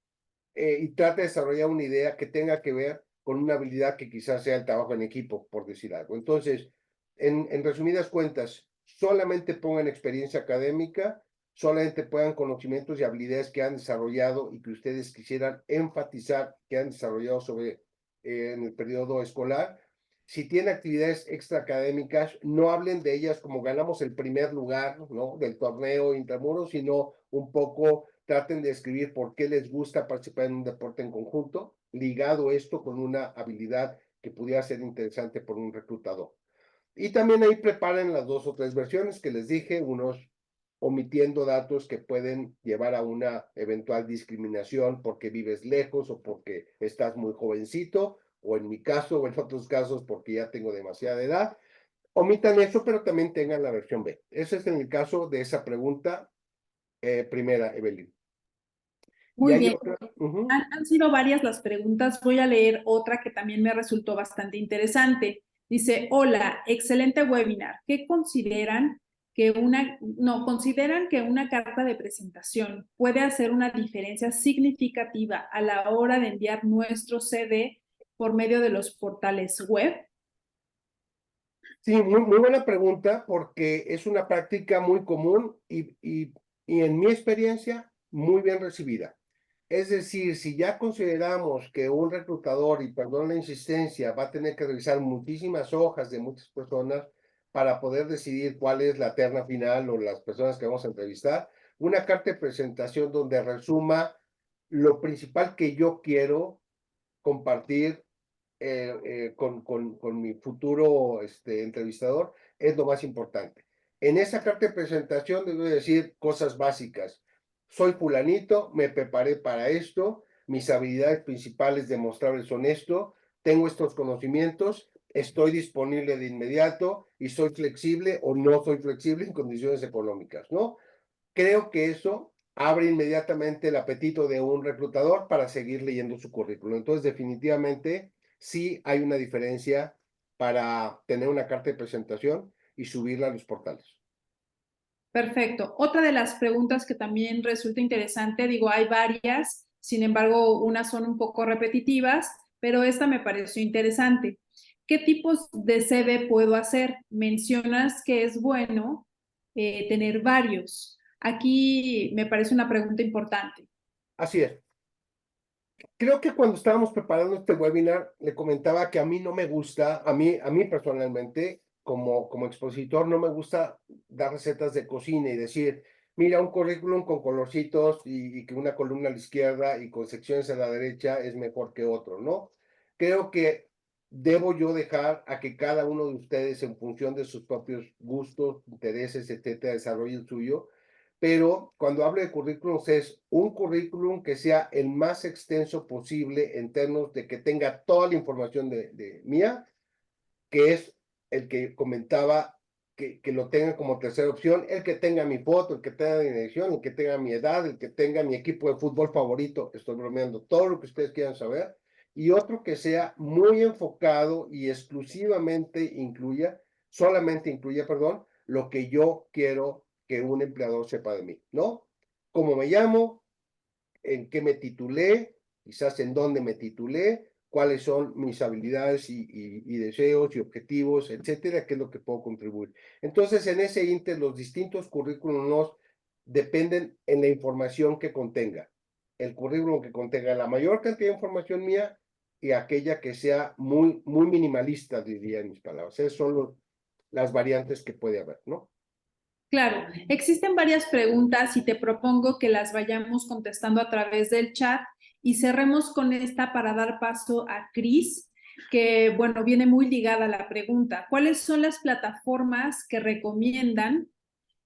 y trata de desarrollar una idea que tenga que ver con una habilidad que quizás sea el trabajo en equipo, por decir algo. Entonces, en resumidas cuentas, solamente pongan experiencia académica, solamente pongan conocimientos y habilidades que han desarrollado y que ustedes quisieran enfatizar que han desarrollado sobre en el periodo escolar. Si tienen actividades extraacadémicas, no hablen de ellas como ganamos el primer lugar, ¿no? Del torneo intramuros, sino un poco traten de escribir por qué les gusta participar en un deporte en conjunto, ligado esto con una habilidad que pudiera ser interesante por un reclutador. Y también ahí preparen las 2 o 3 versiones que les dije, unos omitiendo datos que pueden llevar a una eventual discriminación porque vives lejos o porque estás muy jovencito, o en mi caso o en otros casos porque ya tengo demasiada edad. Omitan eso, pero también tengan la versión B. Ese es en el caso de esa pregunta primera, Evelyn. Y Muy hay bien. otra. Han sido varias las preguntas. Voy a leer otra que también me resultó bastante interesante. Dice, hola, excelente webinar. ¿Qué consideran consideran que una carta de presentación puede hacer una diferencia significativa a la hora de enviar nuestro CD por medio de los portales web? Sí, muy buena pregunta porque es una práctica muy común y en mi experiencia muy bien recibida. Es decir, si ya consideramos que un reclutador, y perdón la insistencia, va a tener que revisar muchísimas hojas de muchas personas, para poder decidir cuál es la terna final o las personas que vamos a entrevistar, una carta de presentación donde resuma lo principal que yo quiero compartir con mi futuro entrevistador es lo más importante. En esa carta de presentación debo decir cosas básicas. Soy fulanito, me preparé para esto, mis habilidades principales demostrables son esto, tengo estos conocimientos, estoy disponible de inmediato y soy flexible o no soy flexible en condiciones económicas, ¿no? Creo que eso abre inmediatamente el apetito de un reclutador para seguir leyendo su currículum. Entonces, definitivamente, sí hay una diferencia para tener una carta de presentación y subirla a los portales. Perfecto. Otra de las preguntas que también resulta interesante, digo, hay varias, sin embargo, unas son un poco repetitivas, pero esta me pareció interesante. ¿Qué tipos de CV puedo hacer? Mencionas que es bueno tener varios. Aquí me parece una pregunta importante. Así es. Creo que cuando estábamos preparando este webinar, le comentaba que a mí no me gusta, a mí personalmente, como expositor, no me gusta dar recetas de cocina y decir, mira, un currículum con colorcitos y que una columna a la izquierda y con secciones a la derecha es mejor que otro, ¿no? Creo que debo yo dejar a que cada uno de ustedes, en función de sus propios gustos, intereses, etcétera, desarrolle el suyo, pero cuando hablo de currículums es un currículum que sea el más extenso posible en términos de que tenga toda la información de mía, que es el que comentaba que lo tenga como tercera opción, el que tenga mi foto, el que tenga mi dirección, el que tenga mi edad, el que tenga mi equipo de fútbol favorito, estoy bromeando, todo lo que ustedes quieran saber, y otro que sea muy enfocado y exclusivamente incluya, solamente incluya, perdón, lo que yo quiero que un empleador sepa de mí, ¿no? Cómo me llamo, en qué me titulé, quizás en dónde me titulé, cuáles son mis habilidades y deseos y objetivos, etcétera, qué es lo que puedo contribuir. Entonces, en ese inter, los distintos currículums dependen en la información que contenga. El currículum que contenga la mayor cantidad de información mía y aquella que sea muy, muy minimalista, diría en mis palabras. Esas son las variantes que puede haber, ¿no? Claro, existen varias preguntas y te propongo que las vayamos contestando a través del chat y cerremos con esta para dar paso a Cris, que, bueno, viene muy ligada a la pregunta. ¿Cuáles son las plataformas que recomiendan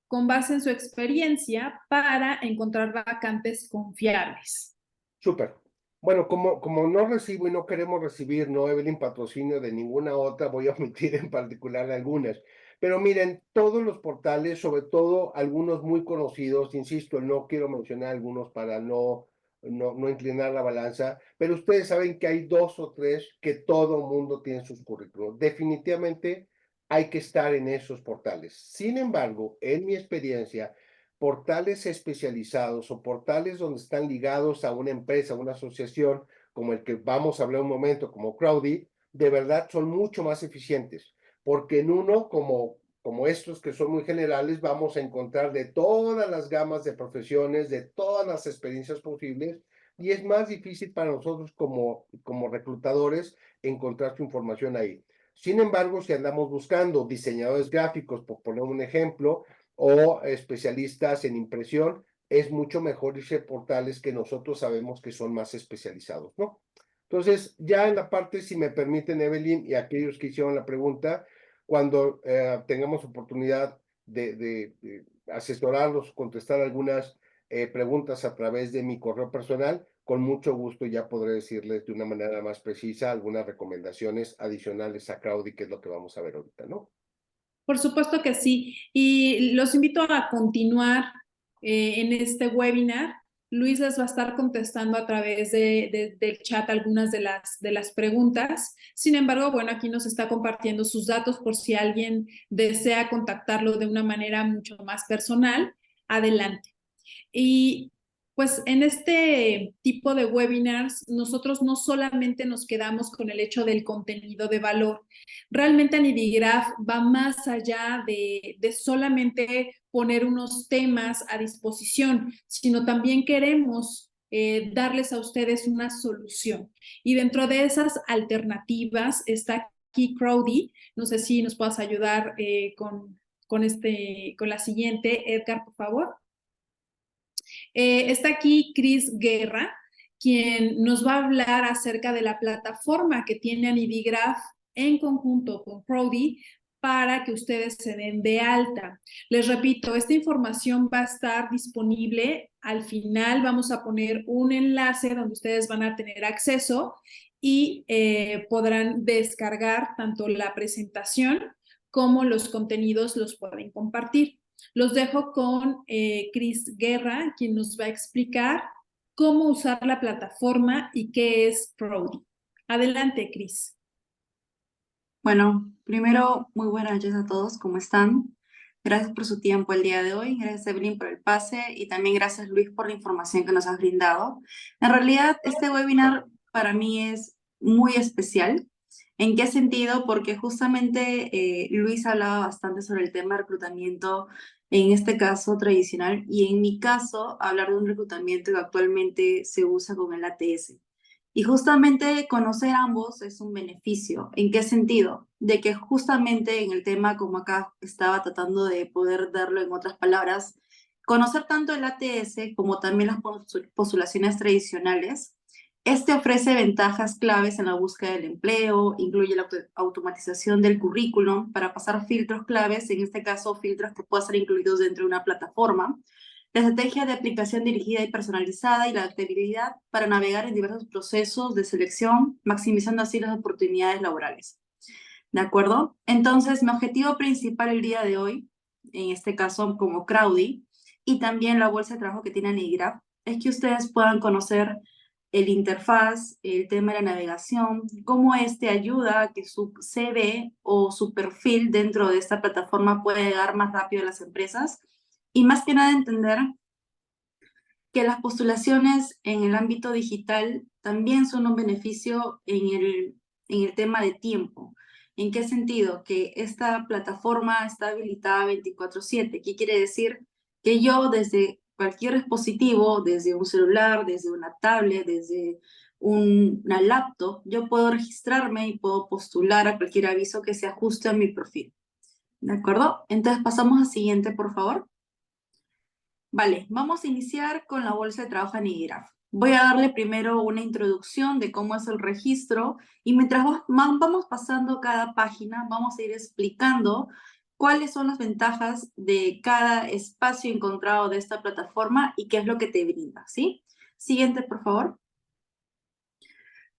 con base en su experiencia para encontrar vacantes confiables? Súper. Bueno, como no recibo y no queremos recibir, no, Evelyn, patrocinio de ninguna otra, voy a omitir en particular algunas. Pero miren, todos los portales, sobre todo algunos muy conocidos, insisto, no quiero mencionar algunos para no inclinar la balanza, pero ustedes saben que hay dos o tres que todo mundo tiene en sus currículos. Definitivamente hay que estar en esos portales. Sin embargo, en mi experiencia, portales especializados o portales donde están ligados a una empresa, a una asociación, como el que vamos a hablar un momento, como Crowdy, de verdad son mucho más eficientes, porque en uno, como estos que son muy generales, vamos a encontrar de todas las gamas de profesiones, de todas las experiencias posibles, y es más difícil para nosotros como reclutadores encontrar su información ahí. Sin embargo, si andamos buscando diseñadores gráficos, por poner un ejemplo, o especialistas en impresión, es mucho mejor irse a portales que nosotros sabemos que son más especializados, ¿no? Entonces, ya en la parte, si me permiten, Evelyn, y aquellos que hicieron la pregunta, cuando tengamos oportunidad de asesorarlos, contestar algunas preguntas a través de mi correo personal, con mucho gusto ya podré decirles de una manera más precisa algunas recomendaciones adicionales a Crowdy, que es lo que vamos a ver ahorita, ¿no? Por supuesto que sí. Y los invito a continuar en este webinar. Luis les va a estar contestando a través del chat algunas de las preguntas. Sin embargo, bueno, aquí nos está compartiendo sus datos por si alguien desea contactarlo de una manera mucho más personal. Adelante. Y pues en este tipo de webinars, nosotros no solamente nos quedamos con el hecho del contenido de valor. Realmente Anidigraph va más allá de solamente poner unos temas a disposición, sino también queremos darles a ustedes una solución. Y dentro de esas alternativas está aquí Crowdy. No sé si nos puedas ayudar con la siguiente, Edgar, por favor. Está aquí Cris Guerra, quien nos va a hablar acerca de la plataforma que tiene Anidigraph en conjunto con Crowdy para que ustedes se den de alta. Les repito, esta información va a estar disponible. Al final vamos a poner un enlace donde ustedes van a tener acceso y podrán descargar tanto la presentación como los contenidos los pueden compartir. Los dejo con Cris Guerra, quien nos va a explicar cómo usar la plataforma y qué es Crowdy. Adelante, Cris. Bueno, primero, muy buenas noches a todos, ¿cómo están? Gracias por su tiempo el día de hoy, gracias Evelyn por el pase y también gracias Luis por la información que nos has brindado. En realidad, este webinar para mí es muy especial. ¿En qué sentido? Porque justamente Luis hablaba bastante sobre el tema de reclutamiento, en este caso tradicional, y en mi caso, hablar de un reclutamiento que actualmente se usa con el ATS. Y justamente conocer ambos es un beneficio. ¿En qué sentido? De que justamente en el tema, como acá estaba tratando de poder darlo en otras palabras, conocer tanto el ATS como también las postulaciones tradicionales, este ofrece ventajas claves en la búsqueda del empleo, incluye la automatización del currículum para pasar filtros claves, en este caso filtros que puedan ser incluidos dentro de una plataforma, la estrategia de aplicación dirigida y personalizada y la adaptabilidad para navegar en diversos procesos de selección, maximizando así las oportunidades laborales. ¿De acuerdo? Entonces, mi objetivo principal el día de hoy, en este caso como Crowdy, y también la bolsa de trabajo que tiene Anidigraph, es que ustedes puedan conocer el interfaz, el tema de la navegación, cómo este ayuda a que su CV o su perfil dentro de esta plataforma pueda llegar más rápido a las empresas, y más que nada entender que las postulaciones en el ámbito digital también son un beneficio en el tema de tiempo. ¿En qué sentido? Que esta plataforma está habilitada 24/7. ¿Qué quiere decir? Que yo desde cualquier dispositivo, desde un celular, desde una tablet, desde una laptop, yo puedo registrarme y puedo postular a cualquier aviso que se ajuste a mi perfil. ¿De acuerdo? Entonces pasamos al siguiente, por favor. Vale, vamos a iniciar con la bolsa de trabajo Anidigraph. Voy a darle primero una introducción de cómo es el registro y mientras vamos pasando cada página, vamos a ir explicando cuáles son las ventajas de cada espacio encontrado de esta plataforma y qué es lo que te brinda, ¿sí? Siguiente, por favor.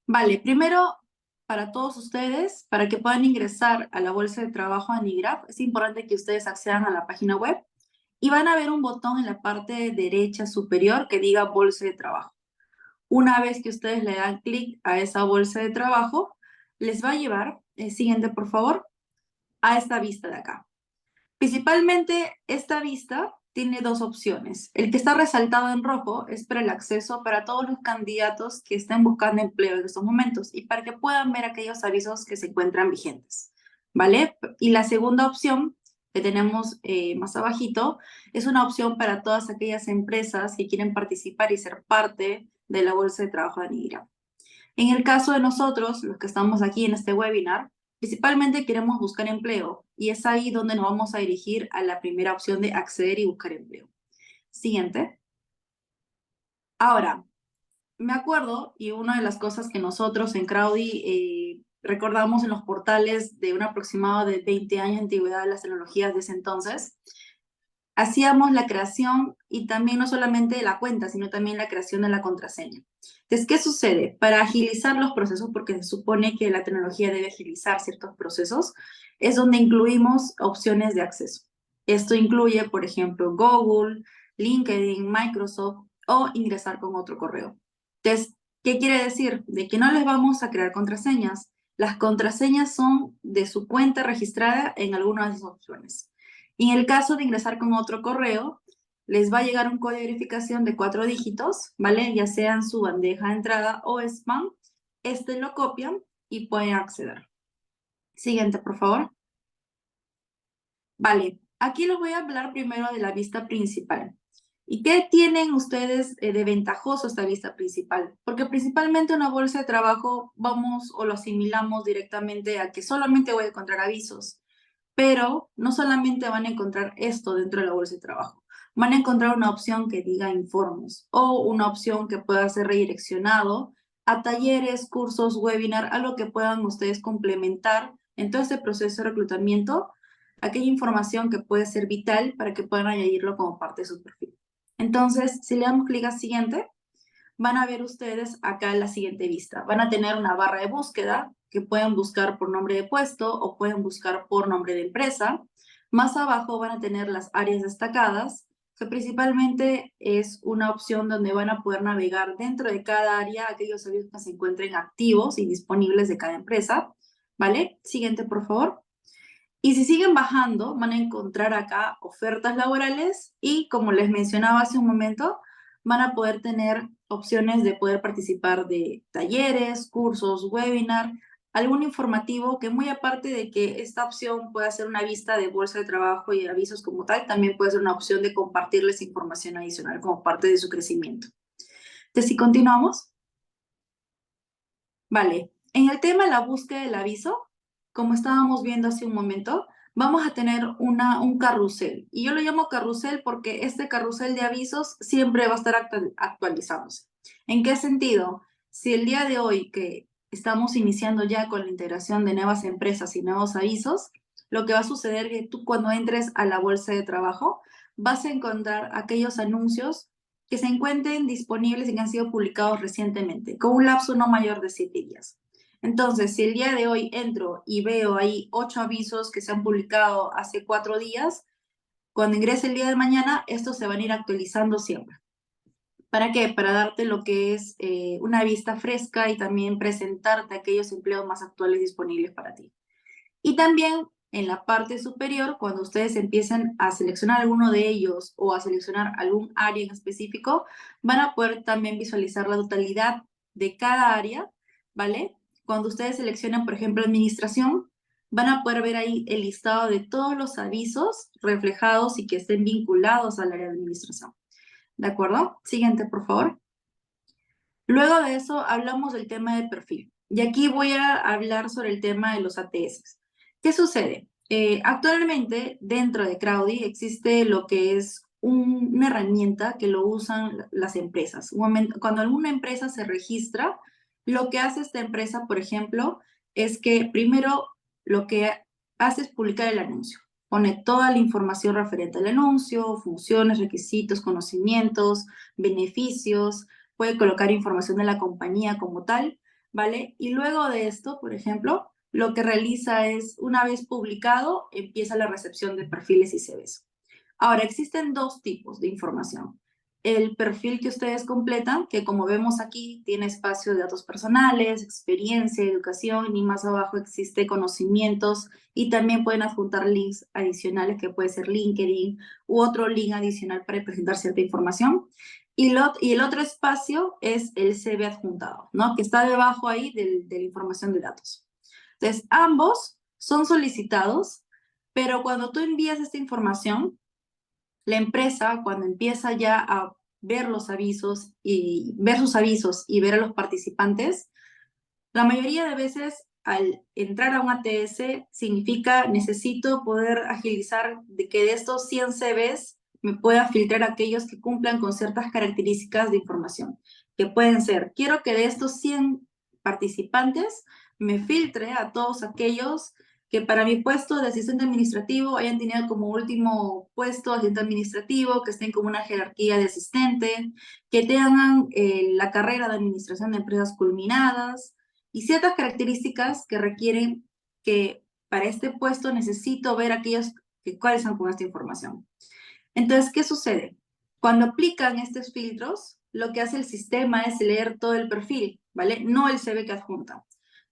Vale, primero, para todos ustedes, para que puedan ingresar a la bolsa de trabajo Anidigraph, es importante que ustedes accedan a la página web y van a ver un botón en la parte derecha superior que diga bolsa de trabajo. Una vez que ustedes le dan clic a esa bolsa de trabajo, les va a llevar, siguiente por favor, a esta vista de acá. Principalmente esta vista tiene dos opciones. El que está resaltado en rojo es para el acceso para todos los candidatos que estén buscando empleo en estos momentos y para que puedan ver aquellos avisos que se encuentran vigentes, ¿vale? Y la segunda opción que tenemos más abajito es una opción para todas aquellas empresas que quieren participar y ser parte de la bolsa de trabajo de Anidigraph. En el caso de nosotros, los que estamos aquí en este webinar, principalmente queremos buscar empleo y es ahí donde nos vamos a dirigir a la primera opción de acceder y buscar empleo. Siguiente. Ahora, me acuerdo, y una de las cosas que nosotros en Crowdy recordamos en los portales de un aproximado de 20 años de antigüedad de las tecnologías de ese entonces, hacíamos la creación y también no solamente de la cuenta, sino también la creación de la contraseña. Entonces, ¿qué sucede? Para agilizar los procesos, porque se supone que la tecnología debe agilizar ciertos procesos, es donde incluimos opciones de acceso. Esto incluye, por ejemplo, Google, LinkedIn, Microsoft o ingresar con otro correo. Entonces, ¿qué quiere decir? De que no les vamos a crear contraseñas. Las contraseñas son de su cuenta registrada en alguna de esas opciones. Y en el caso de ingresar con otro correo, les va a llegar un código de verificación de 4 dígitos, ¿vale? Ya sea en su bandeja de entrada o spam. Este lo copian y pueden acceder. Siguiente, por favor. Vale, aquí les voy a hablar primero de la vista principal. ¿Y qué tienen ustedes de ventajoso esta vista principal? Porque principalmente una bolsa de trabajo vamos o lo asimilamos directamente a que solamente voy a encontrar avisos, pero no solamente van a encontrar esto dentro de la bolsa de trabajo, van a encontrar una opción que diga informes o una opción que pueda ser redireccionado a talleres, cursos, webinar, algo que puedan ustedes complementar en todo este proceso de reclutamiento, aquella información que puede ser vital para que puedan añadirlo como parte de su perfil. Entonces, si le damos clic a siguiente, van a ver ustedes acá la siguiente vista. Van a tener una barra de búsqueda que pueden buscar por nombre de puesto o pueden buscar por nombre de empresa. Más abajo van a tener las áreas destacadas, que principalmente es una opción donde van a poder navegar dentro de cada área aquellos avisos que se encuentren activos y disponibles de cada empresa. ¿Vale? Siguiente, por favor. Y si siguen bajando, van a encontrar acá ofertas laborales y, como les mencionaba hace un momento, van a poder tener opciones de poder participar de talleres, cursos, webinar, algún informativo que muy aparte de que esta opción pueda ser una vista de bolsa de trabajo y avisos como tal, también puede ser una opción de compartirles información adicional como parte de su crecimiento. Entonces, si continuamos. Vale, en el tema de la búsqueda del aviso, como estábamos viendo hace un momento, vamos a tener un carrusel. Y yo lo llamo carrusel porque este carrusel de avisos siempre va a estar actualizándose. ¿En qué sentido? Si el día de hoy que estamos iniciando ya con la integración de nuevas empresas y nuevos avisos, lo que va a suceder es que tú cuando entres a la bolsa de trabajo vas a encontrar aquellos anuncios que se encuentren disponibles y que han sido publicados recientemente, con un lapso no mayor de 7 días. Entonces, si el día de hoy entro y veo ahí 8 avisos que se han publicado hace 4 días, cuando ingrese el día de mañana, estos se van a ir actualizando siempre. ¿Para qué? Para darte lo que es una vista fresca y también presentarte aquellos empleos más actuales disponibles para ti. Y también en la parte superior, cuando ustedes empiecen a seleccionar alguno de ellos o a seleccionar algún área en específico, van a poder también visualizar la totalidad de cada área, ¿vale? Cuando ustedes seleccionan, por ejemplo, administración, van a poder ver ahí el listado de todos los avisos reflejados y que estén vinculados al área de administración. ¿De acuerdo? Siguiente, por favor. Luego de eso, hablamos del tema de perfil. Y aquí voy a hablar sobre el tema de los ATS. ¿Qué sucede? Actualmente, dentro de Crowdy existe lo que es una herramienta que lo usan las empresas. Cuando alguna empresa se registra, lo que hace esta empresa, por ejemplo, es que primero lo que hace es publicar el anuncio. Pone toda la información referente al anuncio, funciones, requisitos, conocimientos, beneficios, puede colocar información de la compañía como tal, ¿vale? Y luego de esto, por ejemplo, lo que realiza es, una vez publicado, empieza la recepción de perfiles y CVs. Ahora, existen dos tipos de información. El perfil que ustedes completan, que como vemos aquí, tiene espacio de datos personales, experiencia, educación, y más abajo existe conocimientos, y también pueden adjuntar links adicionales, que puede ser LinkedIn, u otro link adicional para presentar cierta información. Y el otro espacio es el CV adjuntado, ¿no? Que está debajo ahí de la información de datos. Entonces, ambos son solicitados, pero cuando tú envías esta información, la empresa, cuando empieza ya a ver los avisos y ver sus avisos y ver a los participantes, la mayoría de veces al entrar a un ATS significa necesito poder agilizar de que de estos 100 CVs me pueda filtrar aquellos que cumplan con ciertas características de información, que pueden ser, quiero que de estos 100 participantes me filtre a todos aquellos que para mi puesto de asistente administrativo hayan tenido como último puesto asistente administrativo, que estén como una jerarquía de asistente, que tengan la carrera de administración de empresas culminadas, y ciertas características que requieren que para este puesto necesito ver aquellos que cuáles son con esta información. Entonces, ¿qué sucede? Cuando aplican estos filtros, lo que hace el sistema es leer todo el perfil, ¿vale? No el CV que adjunta.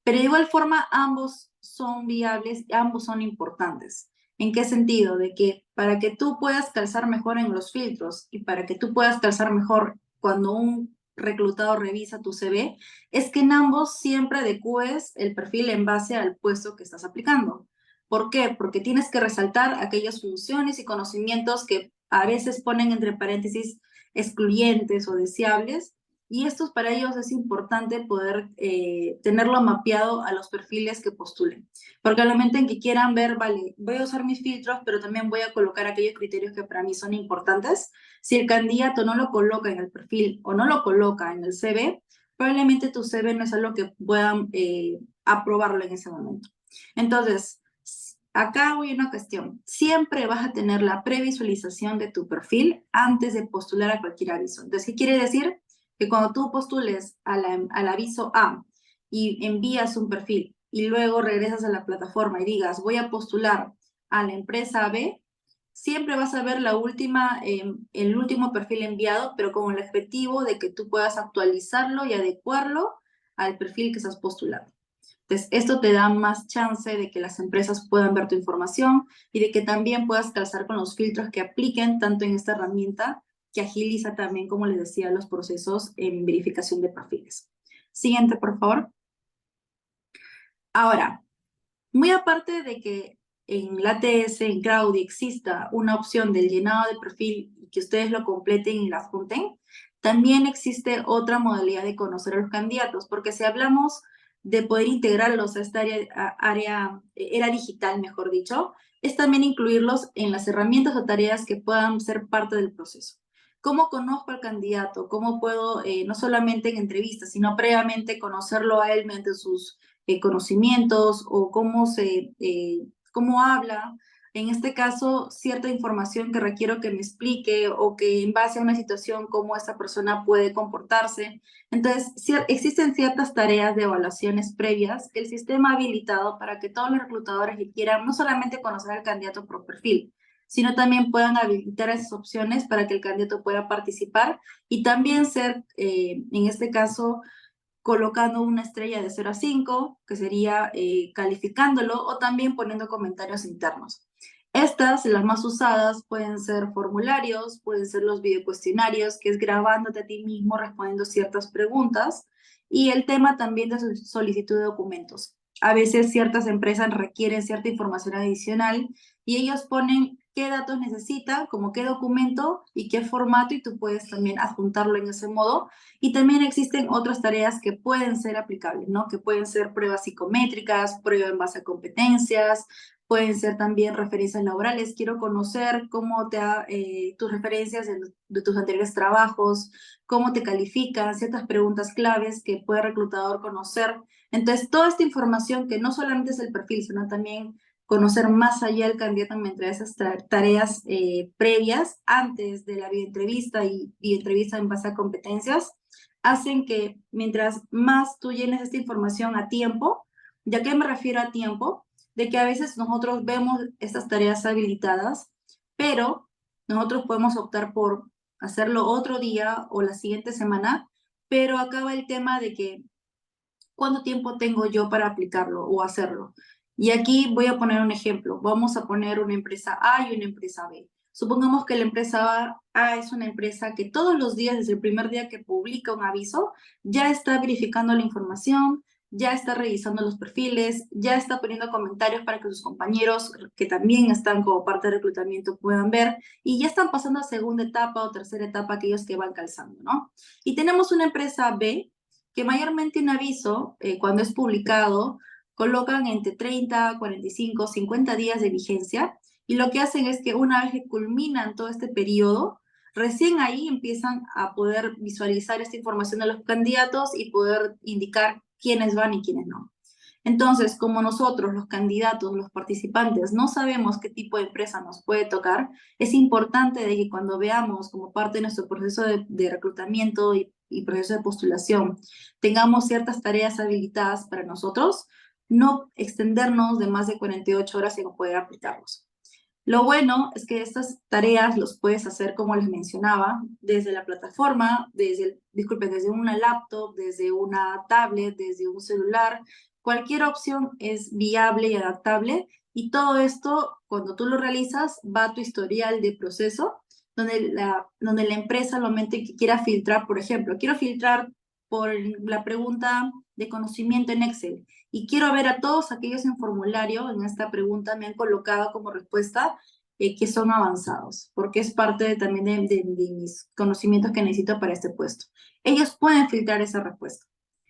Pero de igual forma, ambos son viables, ambos son importantes. ¿En qué sentido? De que para que tú puedas calzar mejor en los filtros y para que tú puedas calzar mejor cuando un reclutado revisa tu CV, es que en ambos siempre adecúes el perfil en base al puesto que estás aplicando. ¿Por qué? Porque tienes que resaltar aquellas funciones y conocimientos que A veces ponen entre paréntesis excluyentes o deseables, y estos para ellos es importante poder tenerlo mapeado a los perfiles que postulen. Porque al momento en que quieran ver, vale, voy a usar mis filtros, pero también voy a colocar aquellos criterios que para mí son importantes. Si el candidato no lo coloca en el perfil o no lo coloca en el CV, probablemente tu CV no es algo que puedan aprobarlo en ese momento. Entonces, acá hay una cuestión. Siempre vas a tener la previsualización de tu perfil antes de postular a cualquier aviso. Entonces, ¿qué quiere decir? Que cuando tú postules al aviso A y envías un perfil y luego regresas a la plataforma y digas, voy a postular a la empresa B, siempre vas a ver el último perfil enviado, pero con el objetivo de que tú puedas actualizarlo y adecuarlo al perfil que estás postulando. Entonces, esto te da más chance de que las empresas puedan ver tu información y de que también puedas calzar con los filtros que apliquen tanto en esta herramienta que agiliza también, como les decía, los procesos en verificación de perfiles. Siguiente, por favor. Ahora, muy aparte de que en la ATS, en Crowdy, exista una opción del llenado de perfil y que ustedes lo completen y la adjunten, también existe otra modalidad de conocer a los candidatos, porque si hablamos de poder integrarlos a esta era digital, mejor dicho, es también incluirlos en las herramientas o tareas que puedan ser parte del proceso. ¿Cómo conozco al candidato? ¿Cómo puedo, no solamente en entrevistas, sino previamente conocerlo a él mediante sus conocimientos o cómo habla? En este caso, cierta información que requiero que me explique o que en base a una situación, cómo esta persona puede comportarse. Entonces, existen ciertas tareas de evaluaciones previas que el sistema ha habilitado para que todos los reclutadores que quieran no solamente conocer al candidato por perfil, sino también puedan habilitar esas opciones para que el candidato pueda participar y también ser, en este caso, colocando una estrella de 0 a 5, que sería calificándolo, o también poniendo comentarios internos. Estas, las más usadas, pueden ser formularios, pueden ser los videocuestionarios, que es grabándote a ti mismo respondiendo ciertas preguntas, y el tema también de solicitud de documentos. A veces ciertas empresas requieren cierta información adicional y ellos ponen qué datos necesitan, como qué documento y qué formato, y tú puedes también adjuntarlo en ese modo. Y también existen otras tareas que pueden ser aplicables, ¿no? Que pueden ser pruebas psicométricas, pruebas en base a competencias, pueden ser también referencias laborales. Quiero conocer cómo tus referencias de tus anteriores trabajos, cómo te califican, ciertas preguntas claves que puede el reclutador conocer. Entonces, toda esta información que no solamente es el perfil, sino también conocer más allá del candidato entre esas tareas previas antes de la videoentrevista y entrevista en base a competencias, hacen que mientras más tú llenes esta información a tiempo, ¿ya qué me refiero a tiempo? De que a veces nosotros vemos estas tareas habilitadas, pero nosotros podemos optar por hacerlo otro día o la siguiente semana, pero acaba el tema de que ¿cuánto tiempo tengo yo para aplicarlo o hacerlo? Y aquí voy a poner un ejemplo. Vamos a poner una empresa A y una empresa B. Supongamos que la empresa A es una empresa que todos los días, desde el primer día que publica un aviso, ya está verificando la información, ya está revisando los perfiles, ya está poniendo comentarios para que sus compañeros que también están como parte del reclutamiento puedan ver, y ya están pasando a segunda etapa o tercera etapa aquellos que van calzando, ¿no? Y tenemos una empresa B que mayormente un aviso, cuando es publicado, colocan entre 30, 45, 50 días de vigencia, y lo que hacen es que una vez que culminan todo este periodo, recién ahí empiezan a poder visualizar esta información de los candidatos y poder indicar quiénes van y quiénes no. Entonces, como nosotros, los candidatos, los participantes, no sabemos qué tipo de empresa nos puede tocar, es importante de que cuando veamos como parte de nuestro proceso de reclutamiento y proceso de postulación, tengamos ciertas tareas habilitadas para nosotros, no extendernos de más de 48 horas sin poder aplicarlos. Lo bueno es que estas tareas los puedes hacer, como les mencionaba, desde la plataforma, desde una laptop, desde una tablet, desde un celular. Cualquier opción es viable y adaptable, y todo esto, cuando tú lo realizas, va a tu historial de proceso, donde la empresa, al momento que quiera filtrar, por ejemplo, quiero filtrar por la pregunta de conocimiento en Excel, y quiero ver a todos aquellos en formulario, en esta pregunta me han colocado como respuesta, que son avanzados, porque es parte también de mis conocimientos que necesito para este puesto. Ellos pueden filtrar esa respuesta.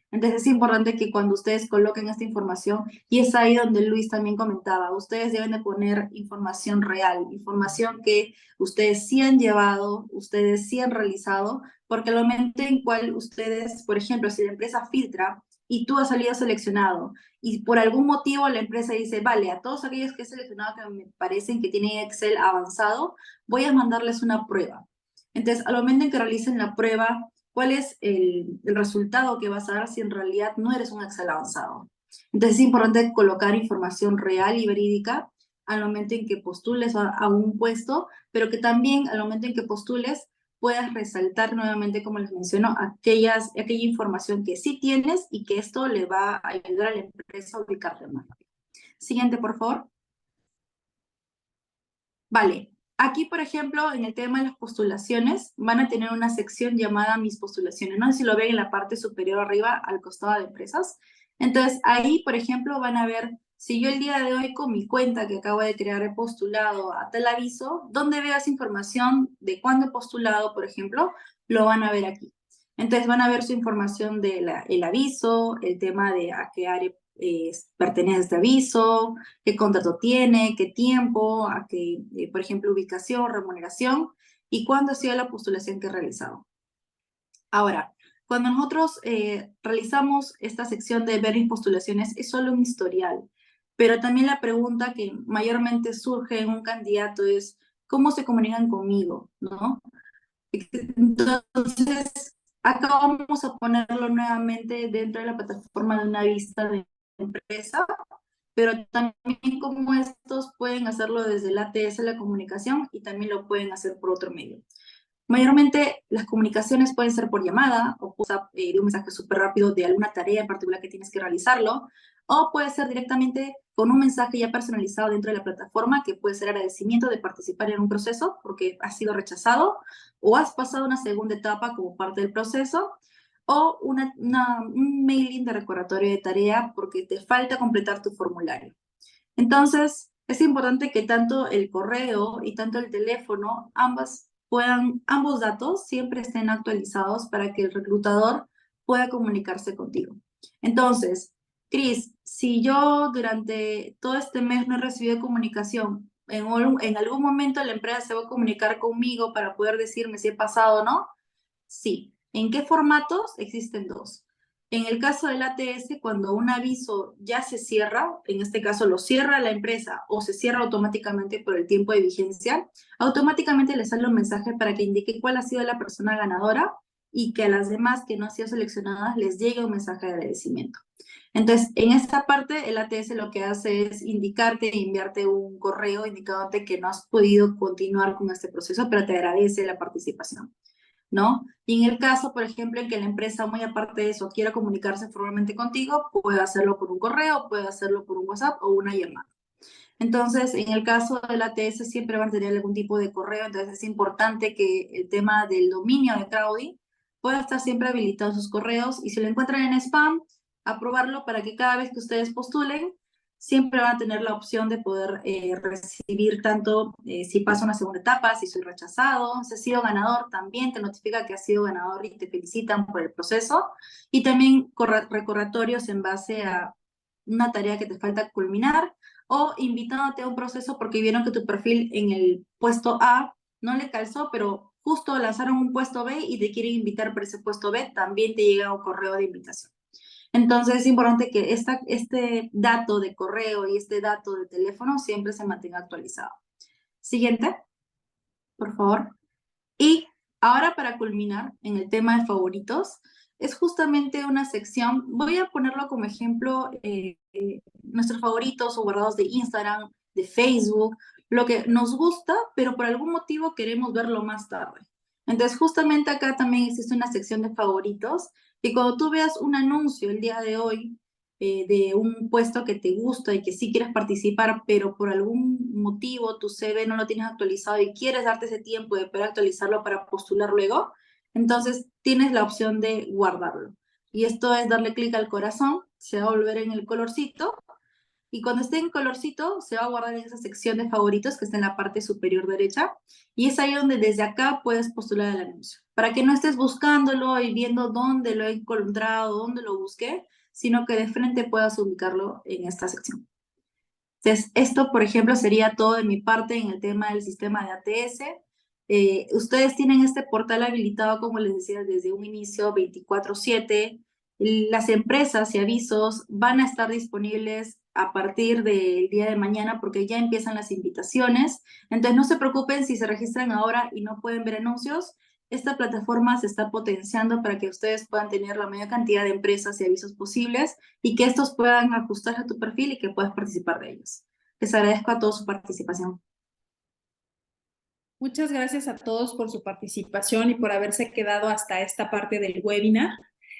Entonces es importante que cuando ustedes coloquen esta información, y es ahí donde Luis también comentaba, ustedes deben de poner información real, información que ustedes sí han llevado, ustedes sí han realizado, porque al momento en cual ustedes, por ejemplo, si la empresa filtra y tú has salido seleccionado y por algún motivo la empresa dice, vale, a todos aquellos que he seleccionado que me parecen que tienen Excel avanzado, voy a mandarles una prueba. Entonces, al momento en que realicen la prueba, ¿cuál es el resultado que vas a dar si en realidad no eres un Excel avanzado? Entonces es importante colocar información real y verídica al momento en que postules a un puesto, pero que también al momento en que postules puedas resaltar nuevamente, como les menciono, aquella información que sí tienes y que esto le va a ayudar a la empresa a ubicarte más rápido. Siguiente, por favor. Vale. Aquí, por ejemplo, en el tema de las postulaciones, van a tener una sección llamada Mis postulaciones. No sé si lo ven en la parte superior arriba, al costado de empresas. Entonces, ahí, por ejemplo, van a ver, si yo el día de hoy con mi cuenta que acabo de crear he postulado a tal aviso, ¿dónde veo esa información de cuándo he postulado, por ejemplo? Lo van a ver aquí. Entonces, van a ver su información del aviso, el tema de a qué área pertenece a este aviso, qué contrato tiene, qué tiempo, a qué, por ejemplo, ubicación, remuneración y cuándo ha sido la postulación que he realizado. Ahora, cuando nosotros realizamos esta sección de ver mis postulaciones, es solo un historial, pero también la pregunta que mayormente surge en un candidato es, ¿cómo se comunican conmigo? ¿No? Entonces, acá vamos a ponerlo nuevamente dentro de la plataforma de una vista de empresa, pero también como estos pueden hacerlo desde el ATS, la comunicación, y también lo pueden hacer por otro medio. Mayormente las comunicaciones pueden ser por llamada o de un mensaje súper rápido de alguna tarea en particular que tienes que realizarlo, o puede ser directamente con un mensaje ya personalizado dentro de la plataforma que puede ser agradecimiento de participar en un proceso porque has sido rechazado o has pasado una segunda etapa como parte del proceso, o un mailing de recordatorio de tarea porque te falta completar tu formulario. Entonces, es importante que tanto el correo y tanto el teléfono, ambos datos siempre estén actualizados para que el reclutador pueda comunicarse contigo. Entonces, Cris, si yo durante todo este mes no he recibido comunicación, en algún momento la empresa se va a comunicar conmigo para poder decirme si he pasado o no. Sí. ¿En qué formatos? Existen dos. En el caso del ATS, cuando un aviso ya se cierra, en este caso lo cierra la empresa o se cierra automáticamente por el tiempo de vigencia, automáticamente le sale un mensaje para que indique cuál ha sido la persona ganadora y que a las demás que no han sido seleccionadas les llegue un mensaje de agradecimiento. Entonces, en esta parte, el ATS lo que hace es indicarte y enviarte un correo indicándote que no has podido continuar con este proceso, pero te agradece la participación, ¿no? Y en el caso, por ejemplo, en que la empresa, muy aparte de eso, quiera comunicarse formalmente contigo, puede hacerlo por un correo, puede hacerlo por un WhatsApp o una llamada. Entonces, en el caso del ATS siempre van a tener algún tipo de correo, entonces es importante que el tema del dominio de Crowdy pueda estar siempre habilitado en sus correos y si lo encuentran en spam, aprobarlo para que cada vez que ustedes postulen, siempre van a tener la opción de poder recibir tanto si pasa una segunda etapa, si soy rechazado, si has sido ganador, también te notifica que has sido ganador y te felicitan por el proceso, y también recordatorios en base a una tarea que te falta culminar, o invitándote a un proceso porque vieron que tu perfil en el puesto A no le calzó, pero justo lanzaron un puesto B y te quieren invitar para ese puesto B, también te llega un correo de invitación. Entonces es importante que este dato de correo y este dato de teléfono siempre se mantenga actualizado. Siguiente, por favor. Y ahora para culminar en el tema de favoritos, es justamente una sección, voy a ponerlo como ejemplo, nuestros favoritos o guardados de Instagram, de Facebook, lo que nos gusta, pero por algún motivo queremos verlo más tarde. Entonces, justamente acá también existe una sección de favoritos, y cuando tú veas un anuncio el día de hoy de un puesto que te gusta y que sí quieres participar, pero por algún motivo tu CV no lo tienes actualizado y quieres darte ese tiempo de poder actualizarlo para postular luego, entonces tienes la opción de guardarlo. Y esto es darle clic al corazón, se va a volver en el colorcito, y cuando esté en colorcito se va a guardar en esa sección de favoritos que está en la parte superior derecha y es ahí donde desde acá puedes postular el anuncio. Para que no estés buscándolo y viendo dónde lo he encontrado, dónde lo busqué, sino que de frente puedas ubicarlo en esta sección. Entonces, esto, por ejemplo, sería todo de mi parte en el tema del sistema de ATS. Ustedes tienen este portal habilitado, como les decía, desde un inicio 24/7. Las empresas y avisos van a estar disponibles a partir del día de mañana porque ya empiezan las invitaciones. Entonces, no se preocupen si se registran ahora y no pueden ver anuncios. Esta plataforma se está potenciando para que ustedes puedan tener la mayor cantidad de empresas y avisos posibles y que estos puedan ajustarse a tu perfil y que puedas participar de ellos. Les agradezco a todos su participación. Muchas gracias a todos por su participación y por haberse quedado hasta esta parte del webinar.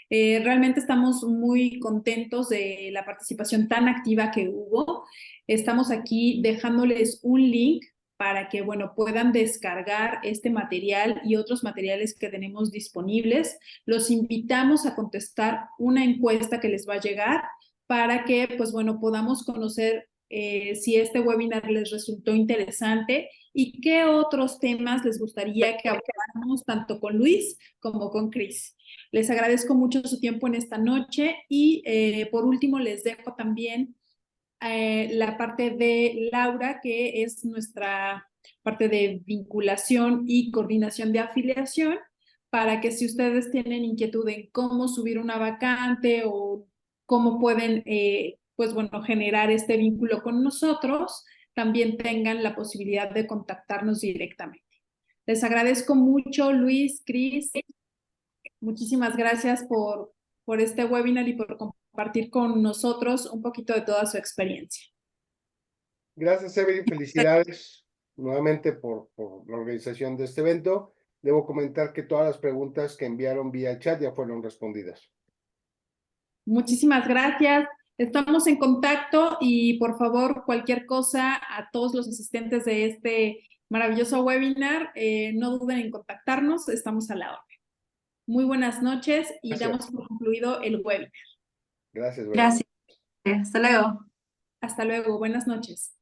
Realmente estamos muy contentos de la participación tan activa que hubo. Estamos aquí dejándoles un link para que, bueno, puedan descargar este material y otros materiales que tenemos disponibles. Los invitamos a contestar una encuesta que les va a llegar para que, pues bueno, podamos conocer si este webinar les resultó interesante y qué otros temas les gustaría que abordáramos tanto con Luis como con Cris. Les agradezco mucho su tiempo en esta noche y por último les dejo también la parte de Laura, que es nuestra parte de vinculación y coordinación de afiliación, para que si ustedes tienen inquietud en cómo subir una vacante o cómo pueden, pues bueno, generar este vínculo con nosotros, también tengan la posibilidad de contactarnos directamente. Les agradezco mucho, Luis, Cris. Muchísimas gracias por este webinar y por compartir con nosotros un poquito de toda su experiencia. Gracias, Evelyn. Felicidades nuevamente por la organización de este evento. Debo comentar que todas las preguntas que enviaron vía chat ya fueron respondidas. Muchísimas gracias. Estamos en contacto y por favor, cualquier cosa a todos los asistentes de este maravilloso webinar, no duden en contactarnos, estamos a la orden. Muy buenas noches y Gracias. damos por concluido el webinar. Gracias. Gracias. Hasta luego. Hasta luego, buenas noches.